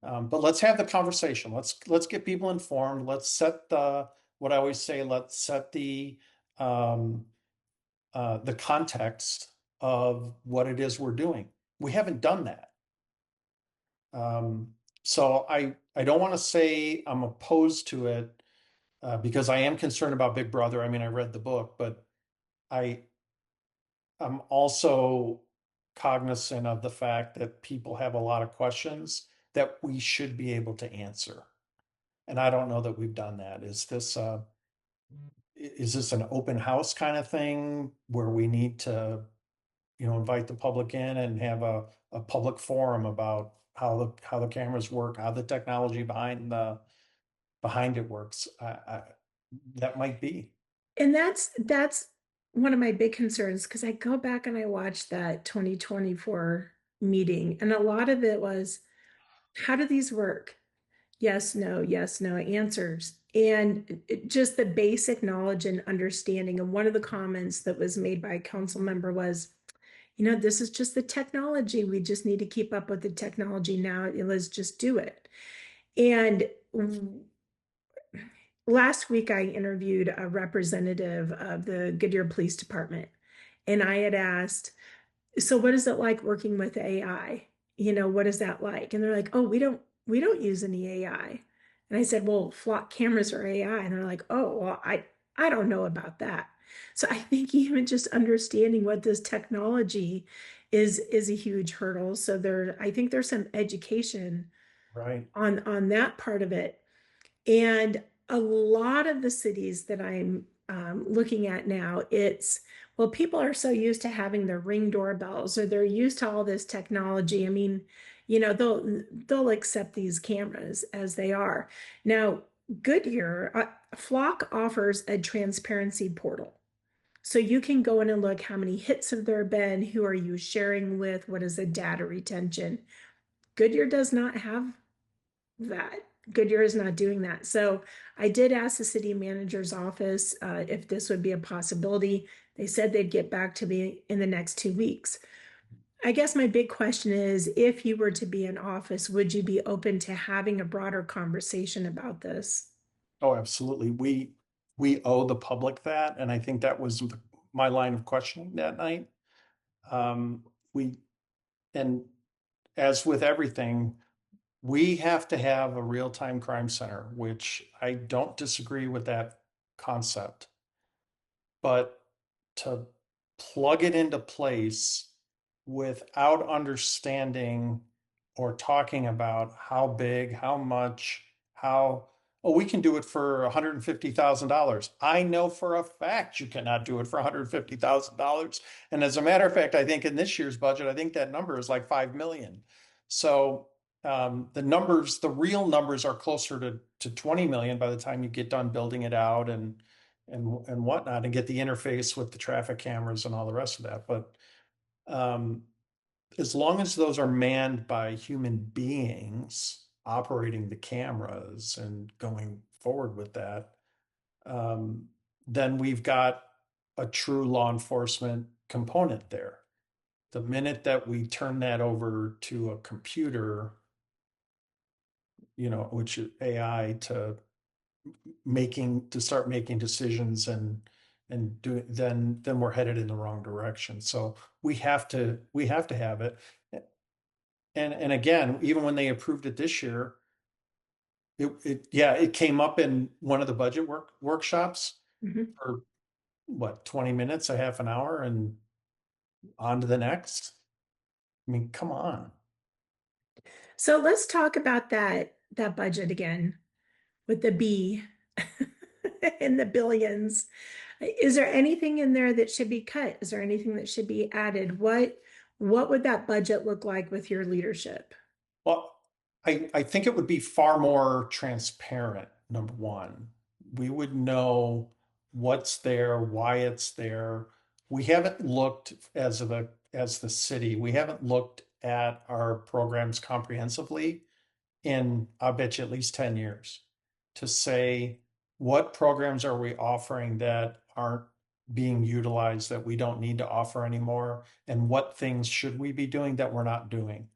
But let's have the conversation. Let's get people informed. Let's set the what I always say. Let's set um, the context of what it is we're doing. We haven't done that. So I don't want to say I'm opposed to it, because I am concerned about Big Brother. I mean, I read the book, but I I'm also cognizant of the fact that people have a lot of questions that we should be able to answer. And I don't know that we've done that. Is this an open house kind of thing where we need to, invite the public in and have a public forum about how the cameras work, how the technology behind it works? That might be. And that's one of my big concerns because I go back and I watched that 2024 meeting, and a lot of it was, how do these work? Yes, no answers. And just the basic knowledge and understanding. And one of the comments that was made by a council member was, this is just the technology. We just need to keep up with the technology now. Let's just do it. And last week, I interviewed a representative of the Goodyear Police Department, and I had asked, so what is it like working with AI? What is that like? And they're like, oh, we don't use any AI. And I said, well, flock cameras are AI. And they're like, oh, well, I don't know about that. So I think even just understanding what this technology is a huge hurdle. So I think there's some education Right. on that part of it. And a lot of the cities that I'm looking at now, well, people are so used to having their Ring doorbells, or they're used to all this technology. I mean, they'll accept these cameras as they are. Now, Goodyear, Flock offers a transparency portal. So you can go in and look how many hits have there been, who are you sharing with, what is the data retention. Goodyear does not have that. Goodyear is not doing that. So I did ask the city manager's office if this would be a possibility. They said they'd get back to me in the next 2 weeks. I guess my big question is, if you were to be in office, would you be open to having a broader conversation about this? Oh, absolutely. We owe the public that, and I think that was my line of questioning that night. We and as with everything, we have to have a real-time crime center, which I don't disagree with that concept. But to plug it into place without understanding or talking about how big, how much, how, oh, we can do it for $150,000. I know for a fact you cannot do it for $150,000. And as a matter of fact, I think in this year's budget, I think that number is like 5 million. So the real numbers are closer to 20 million by the time you get done building it out and whatnot, and get the interface with the traffic cameras and all the rest of that. But um, as long as those are manned by human beings operating the cameras and going forward with that, um, then we've got a true law enforcement component there. The minute that we turn that over to a computer, which is AI, to start making decisions and do then we're headed in the wrong direction. So we have to have it. And again, even when they approved it this year, it came up in one of the budget workshops Mhm. for what, 20 minutes, a half an hour, and on to the next. I mean, come on. So let's talk about that budget again with the B in the billions. Is there anything in there that should be cut? Is there anything that should be added? What would that budget look like with your leadership? Well, I think it would be far more transparent, number one. We would know what's there, why it's there. We haven't looked as the city, we haven't looked at our programs comprehensively in, I'll bet you, at least 10 years, to say what programs are we offering that aren't being utilized, that we don't need to offer anymore, and what things should we be doing that we're not doing.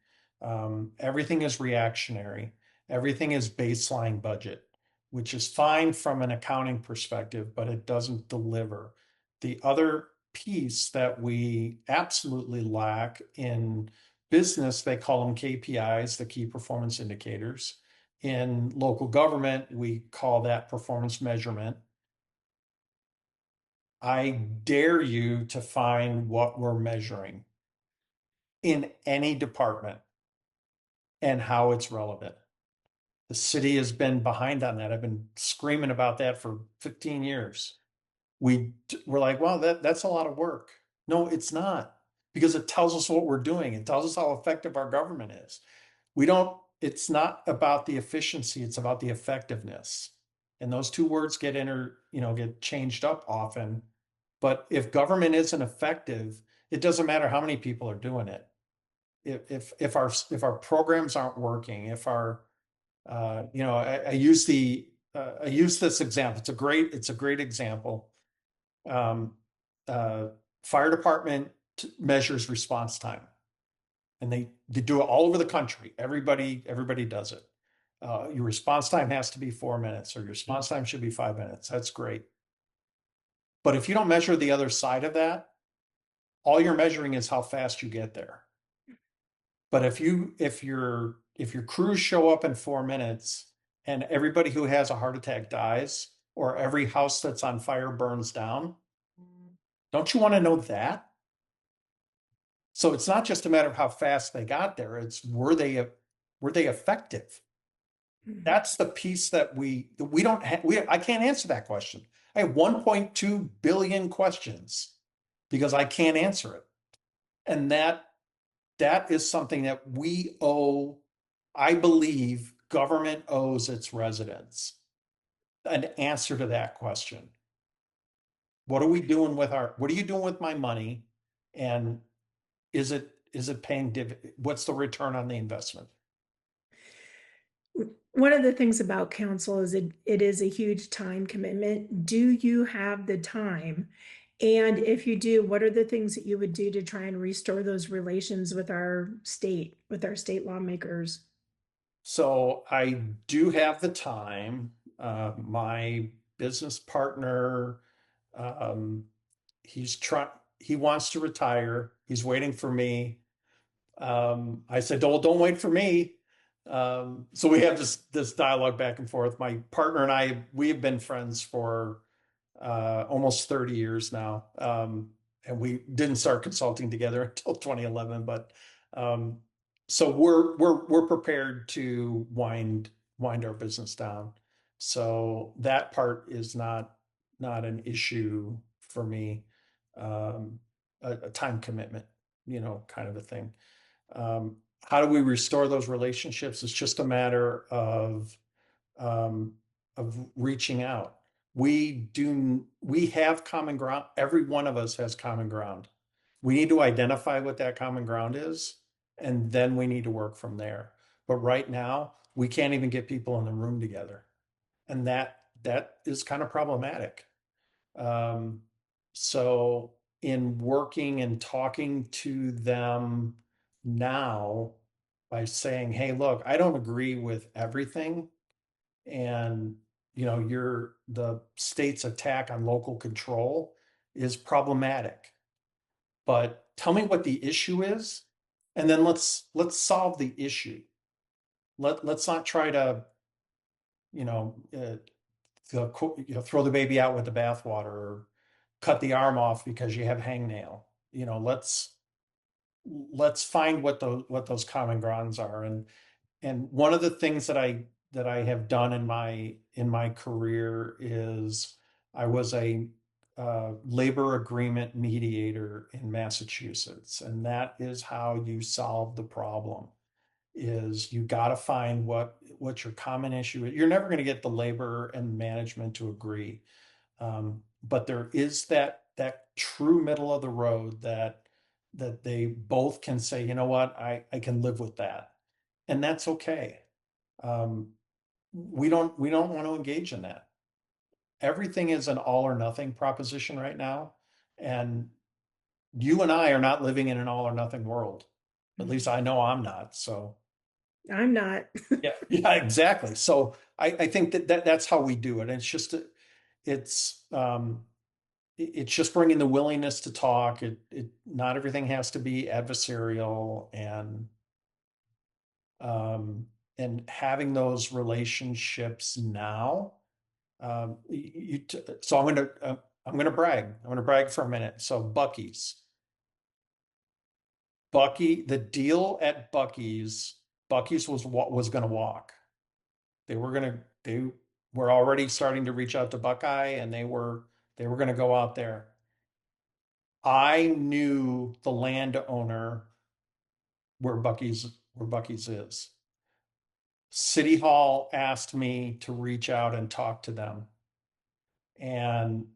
Everything is reactionary. Everything is baseline budget, which is fine from an accounting perspective, but it doesn't deliver. The other piece that we absolutely lack in business, they call them KPIs, the key performance indicators. In local government, we call that performance measurement. I dare you to find what we're measuring in any department and how it's relevant. The city has been behind on that. I've been screaming about that for 15 years. We're like, well, that's a lot of work. No, it's not, because it tells us what we're doing. It tells us how effective our government is. We don't, it's not about the efficiency, it's about the effectiveness. And those two words get changed up often. But if government isn't effective, it doesn't matter how many people are doing it. If our programs aren't working, if our I use this example. It's a great example. Um, uh, Fire department measures response time, and they do it all over the country. Everybody does it. Your response time has to be 4 minutes, or your response time should be 5 minutes. That's great. But if you don't measure the other side of that, all you're measuring is how fast you get there. But if your crews show up in 4 minutes and everybody who has a heart attack dies, or every house that's on fire burns down, don't you want to know that? So it's not just a matter of how fast they got there, it's were they effective? Mhm. That's the piece that we don't have. I can't answer that question. I have 1.2 billion questions because I can't answer it. And that is something that we owe. I believe government owes its residents an answer to that question. What are we doing with what are you doing with my money? And is it paying what's the return on the investment? One of the things about council is it is a huge time commitment. Do you have the time? And if you do, what are the things that you would do to try and restore those relations with our state lawmakers? So I do have the time. My business partner, um, he's trying, he wants to retire. He's waiting for me. I said, don't wait for me. So we have this dialogue back and forth. My partner and I, we have been friends for almost 30 years now. And we didn't start consulting together until 2011, but um, so we're prepared to wind our business down. So that part is not an issue for me. A time commitment, kind of a thing. How do we restore those relationships? It's just a matter um, of reaching out. We have common ground. Every one of us has common ground. We need to identify what that common ground is, and then we need to work from there. But right now, we can't even get people in the room together, and that is kind of problematic. Um, so in working and talking to them now by saying, hey, look, I don't agree with everything. And, the state's attack on local control is problematic. But tell me what the issue is, and then let's solve the issue. Let's not try to, you know, uh, throw the baby out with the bathwater or cut the arm off because you have hangnail. Let's find what those common grounds are. And one of the things that I have done in my career is I was a labor agreement mediator in Massachusetts, and that is how you solve the problem. Is you got to find what your common issue is. You're never going to get the labor and management to agree, but there is that true middle of the road that they both can say, you know what, I can live with that, and that's okay. Um, we don't want to engage in that. Everything is an all or nothing proposition right now, and you and I are not living in an all or nothing world. At least I know I'm not. So I'm not. yeah, yeah, exactly. So I think that's how we do it. And it's um, it's just bringing the willingness to talk. It not everything has to be adversarial, and having those relationships now. So I'm gonna brag. I'm gonna brag for a minute. So the deal at Buc-ee's was what was gonna walk. They were already starting to reach out to Buckeye, and they were gonna go out there. I knew the landowner where Buc-ee's is. City Hall asked me to reach out and talk to them. And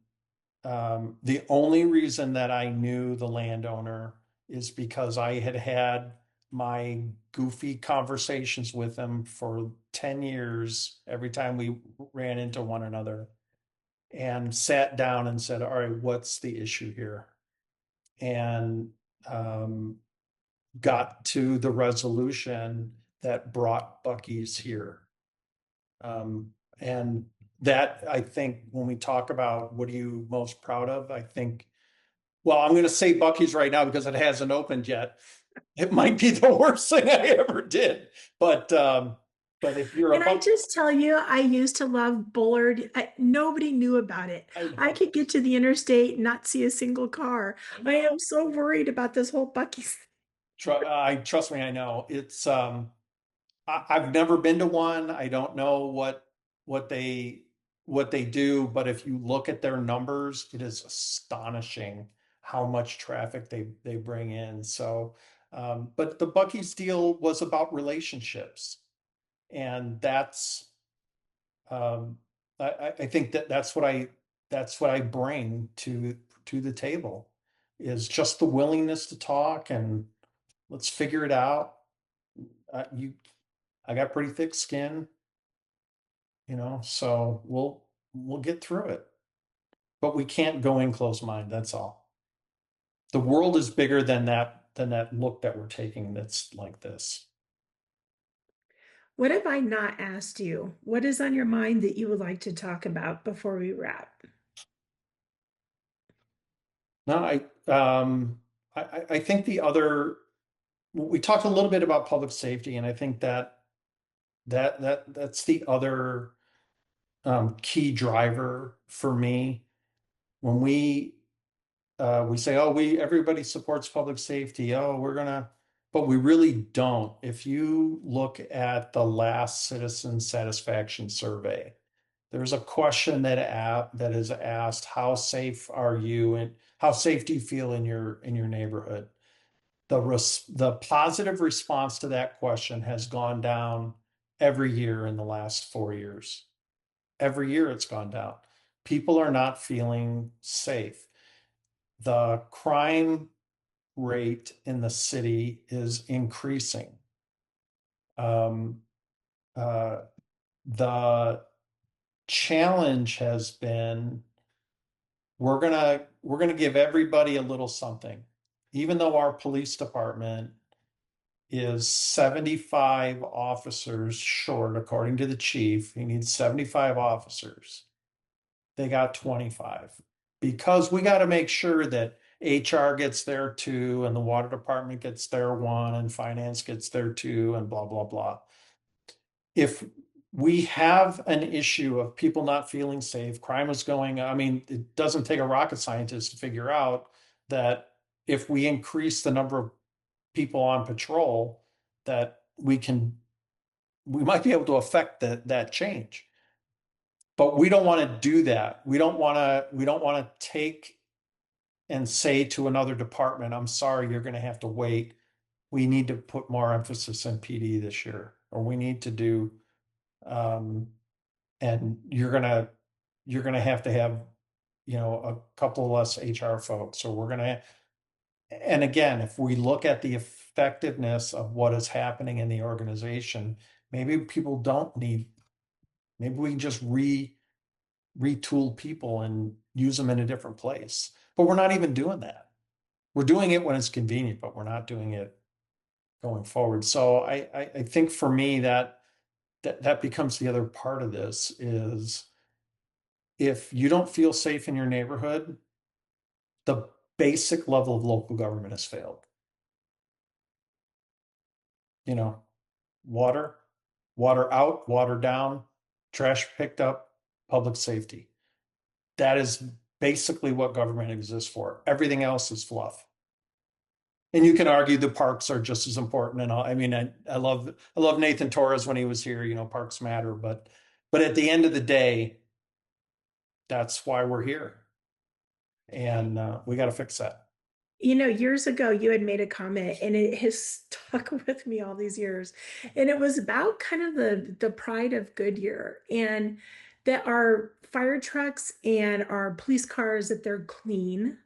the only reason that I knew the landowner is because I had had my goofy conversations with him for 10 years every time we ran into one another, and sat down and said, all right, what's the issue here? And um, got to the resolution that brought Buc-ee's here. And that, I think, when we talk about what are you most proud of, I think, well, I'm going to say Buc-ee's right now because it hasn't opened yet. It might be the worst thing I ever did, but if you're a Can I Buc, just tell you, I used to love Bullard. Nobody knew about it. I I know. could get to the interstate and not see a single car. I I know. am so worried about this whole Buc-ee's. Trust me, I know. I've never been to one. I don't know what they what they do, but if you look at their numbers, it is astonishing how much traffic they bring in. So, but the Buc-ee's deal was about relationships, and um, I think that's what that's what I bring to the table is just the willingness to talk and let's figure it out. You, I got pretty thick skin, so we'll get through it. But we can't go in closed mind. That's all. The world is bigger than that look that we're taking that's like this. What have I not asked you? What is on your mind that you would like to talk about before we wrap? No, I think the other we talked a little bit about public safety, and I think that's the other key driver for me when we say, oh, we everybody supports public safety. Oh, but we really don't. If you look at the last citizen satisfaction survey, there's a question that is asked, how safe are you and how safe do you feel in your neighborhood? The positive response to that question has gone down every year in the last 4 years. Every year it's gone down. People are not feeling safe. The crime rate in the city is increasing. Um, uh, the challenge has been we're gonna give everybody a little something, even though our police department is 75 officers short, according to the chief. He needs 75 officers. They got 25 because we got to make sure that HR gets there too, and the water department gets their one, and finance gets there too, and blah, blah, blah. If we have an issue of people not feeling safe, crime is going, I mean, it doesn't take a rocket scientist to figure out that if we increase the number of people on patrol, that we might be able to affect that change. But we don't want to do that. We don't want to take and say to another department, I'm sorry, you're going to have to wait. We need to put more emphasis in PD this year, or we need to do, um, and you're gonna have, a couple less HR folks, or we're gonna. And again, if we look at the effectiveness of what is happening in the organization, maybe people don't need. Maybe we can just retool people and use them in a different place. But we're not even doing that. We're doing it when it's convenient, but we're not doing it going forward. So I think for me that becomes the other part of this is if you don't feel safe in your neighborhood, the basic level of local government has failed. You know, water, water out, water down, trash picked up, public safety. That is basically what government exists for. Everything else is fluff. And you can argue the parks are just as important and all. I mean, I love Nathan Torres when he was here, parks matter, but at the end of the day, that's why we're here. And we got to fix that. Years ago, you had made a comment, and it has stuck with me all these years. And it was about kind of the pride of Goodyear, and that our fire trucks and our police cars, that they're clean,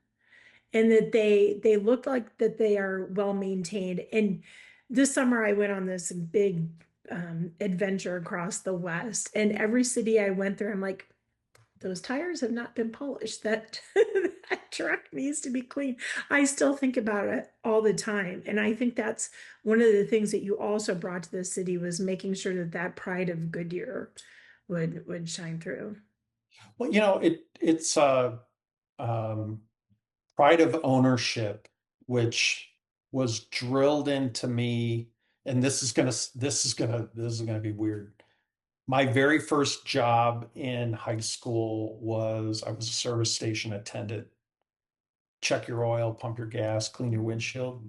and that they look like that they are well maintained. And this summer, I went on this big adventure across the West, and every city I went through, I'm like, those tires have not been polished. That that truck needs to be clean. I still think about it all the time, and I think that's one of the things that you also brought to the city was making sure that that pride of Goodyear would shine through. Well, it's um, pride of ownership, which was drilled into me. And this is gonna be weird. My very first job in high school was I was a service station attendant. Check your oil, pump your gas, clean your windshield.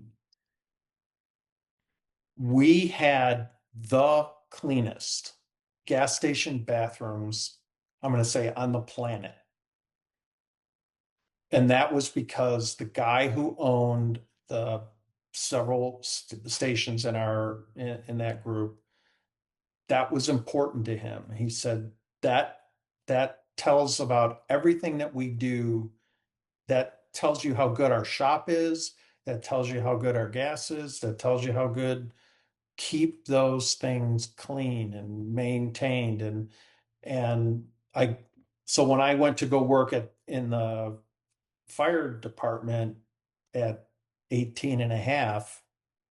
We had the cleanest gas station bathrooms, I'm going to say, on the planet. And that was because the guy who owned the several stations in that group, that was important to him. He said that tells about everything that we do, that tells you how good our shop is, that tells you how good our gas is, that tells you how good keep those things clean and maintained. And I so when I went to go work in the fire department at 18 and a half,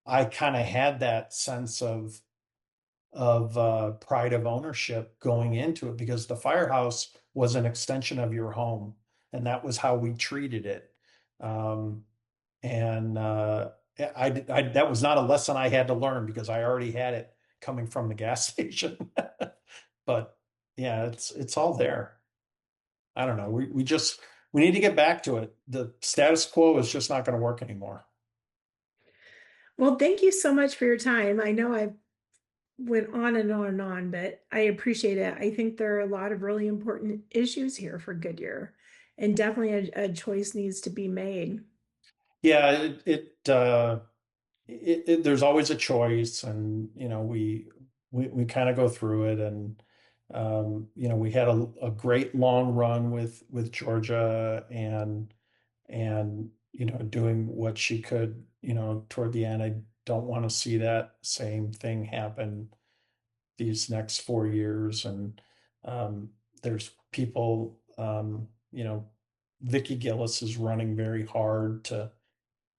I kind of had that sense of pride of ownership going into it, because the firehouse was an extension of your home, and that was how we treated it. Um, and that was not a lesson I had to learn, because I already had it coming from the gas station. But yeah, it's all there. I don't know. We need to get back to it. The status quo is just not going to work anymore. Well, thank you so much for your time. I know I went on and on and on, but I appreciate it. I think there are a lot of really important issues here for Goodyear, and definitely a choice needs to be made. Yeah, there's always a choice, and we kind of go through it. And we had a great long run with Georgia, and doing what she could toward the end. I don't want to see that same thing happen these next 4 years. And there's people, Vicki Gillis is running very hard to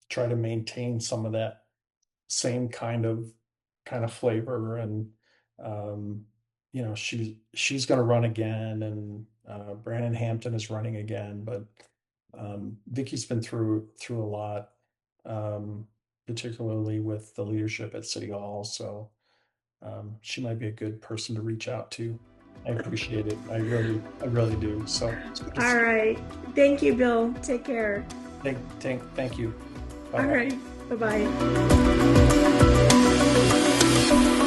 try to maintain some of that same kind of flavor. And um, she's going to run again, and Brandon Hampton is running again. But Vicky's been through a lot, um, particularly with the leadership at City Hall. So she might be a good person to reach out to. I appreciate it. I really do. So it's good to All see you. right. Thank you, Bill. Take care. Thank you. Bye All bye. right. Bye bye.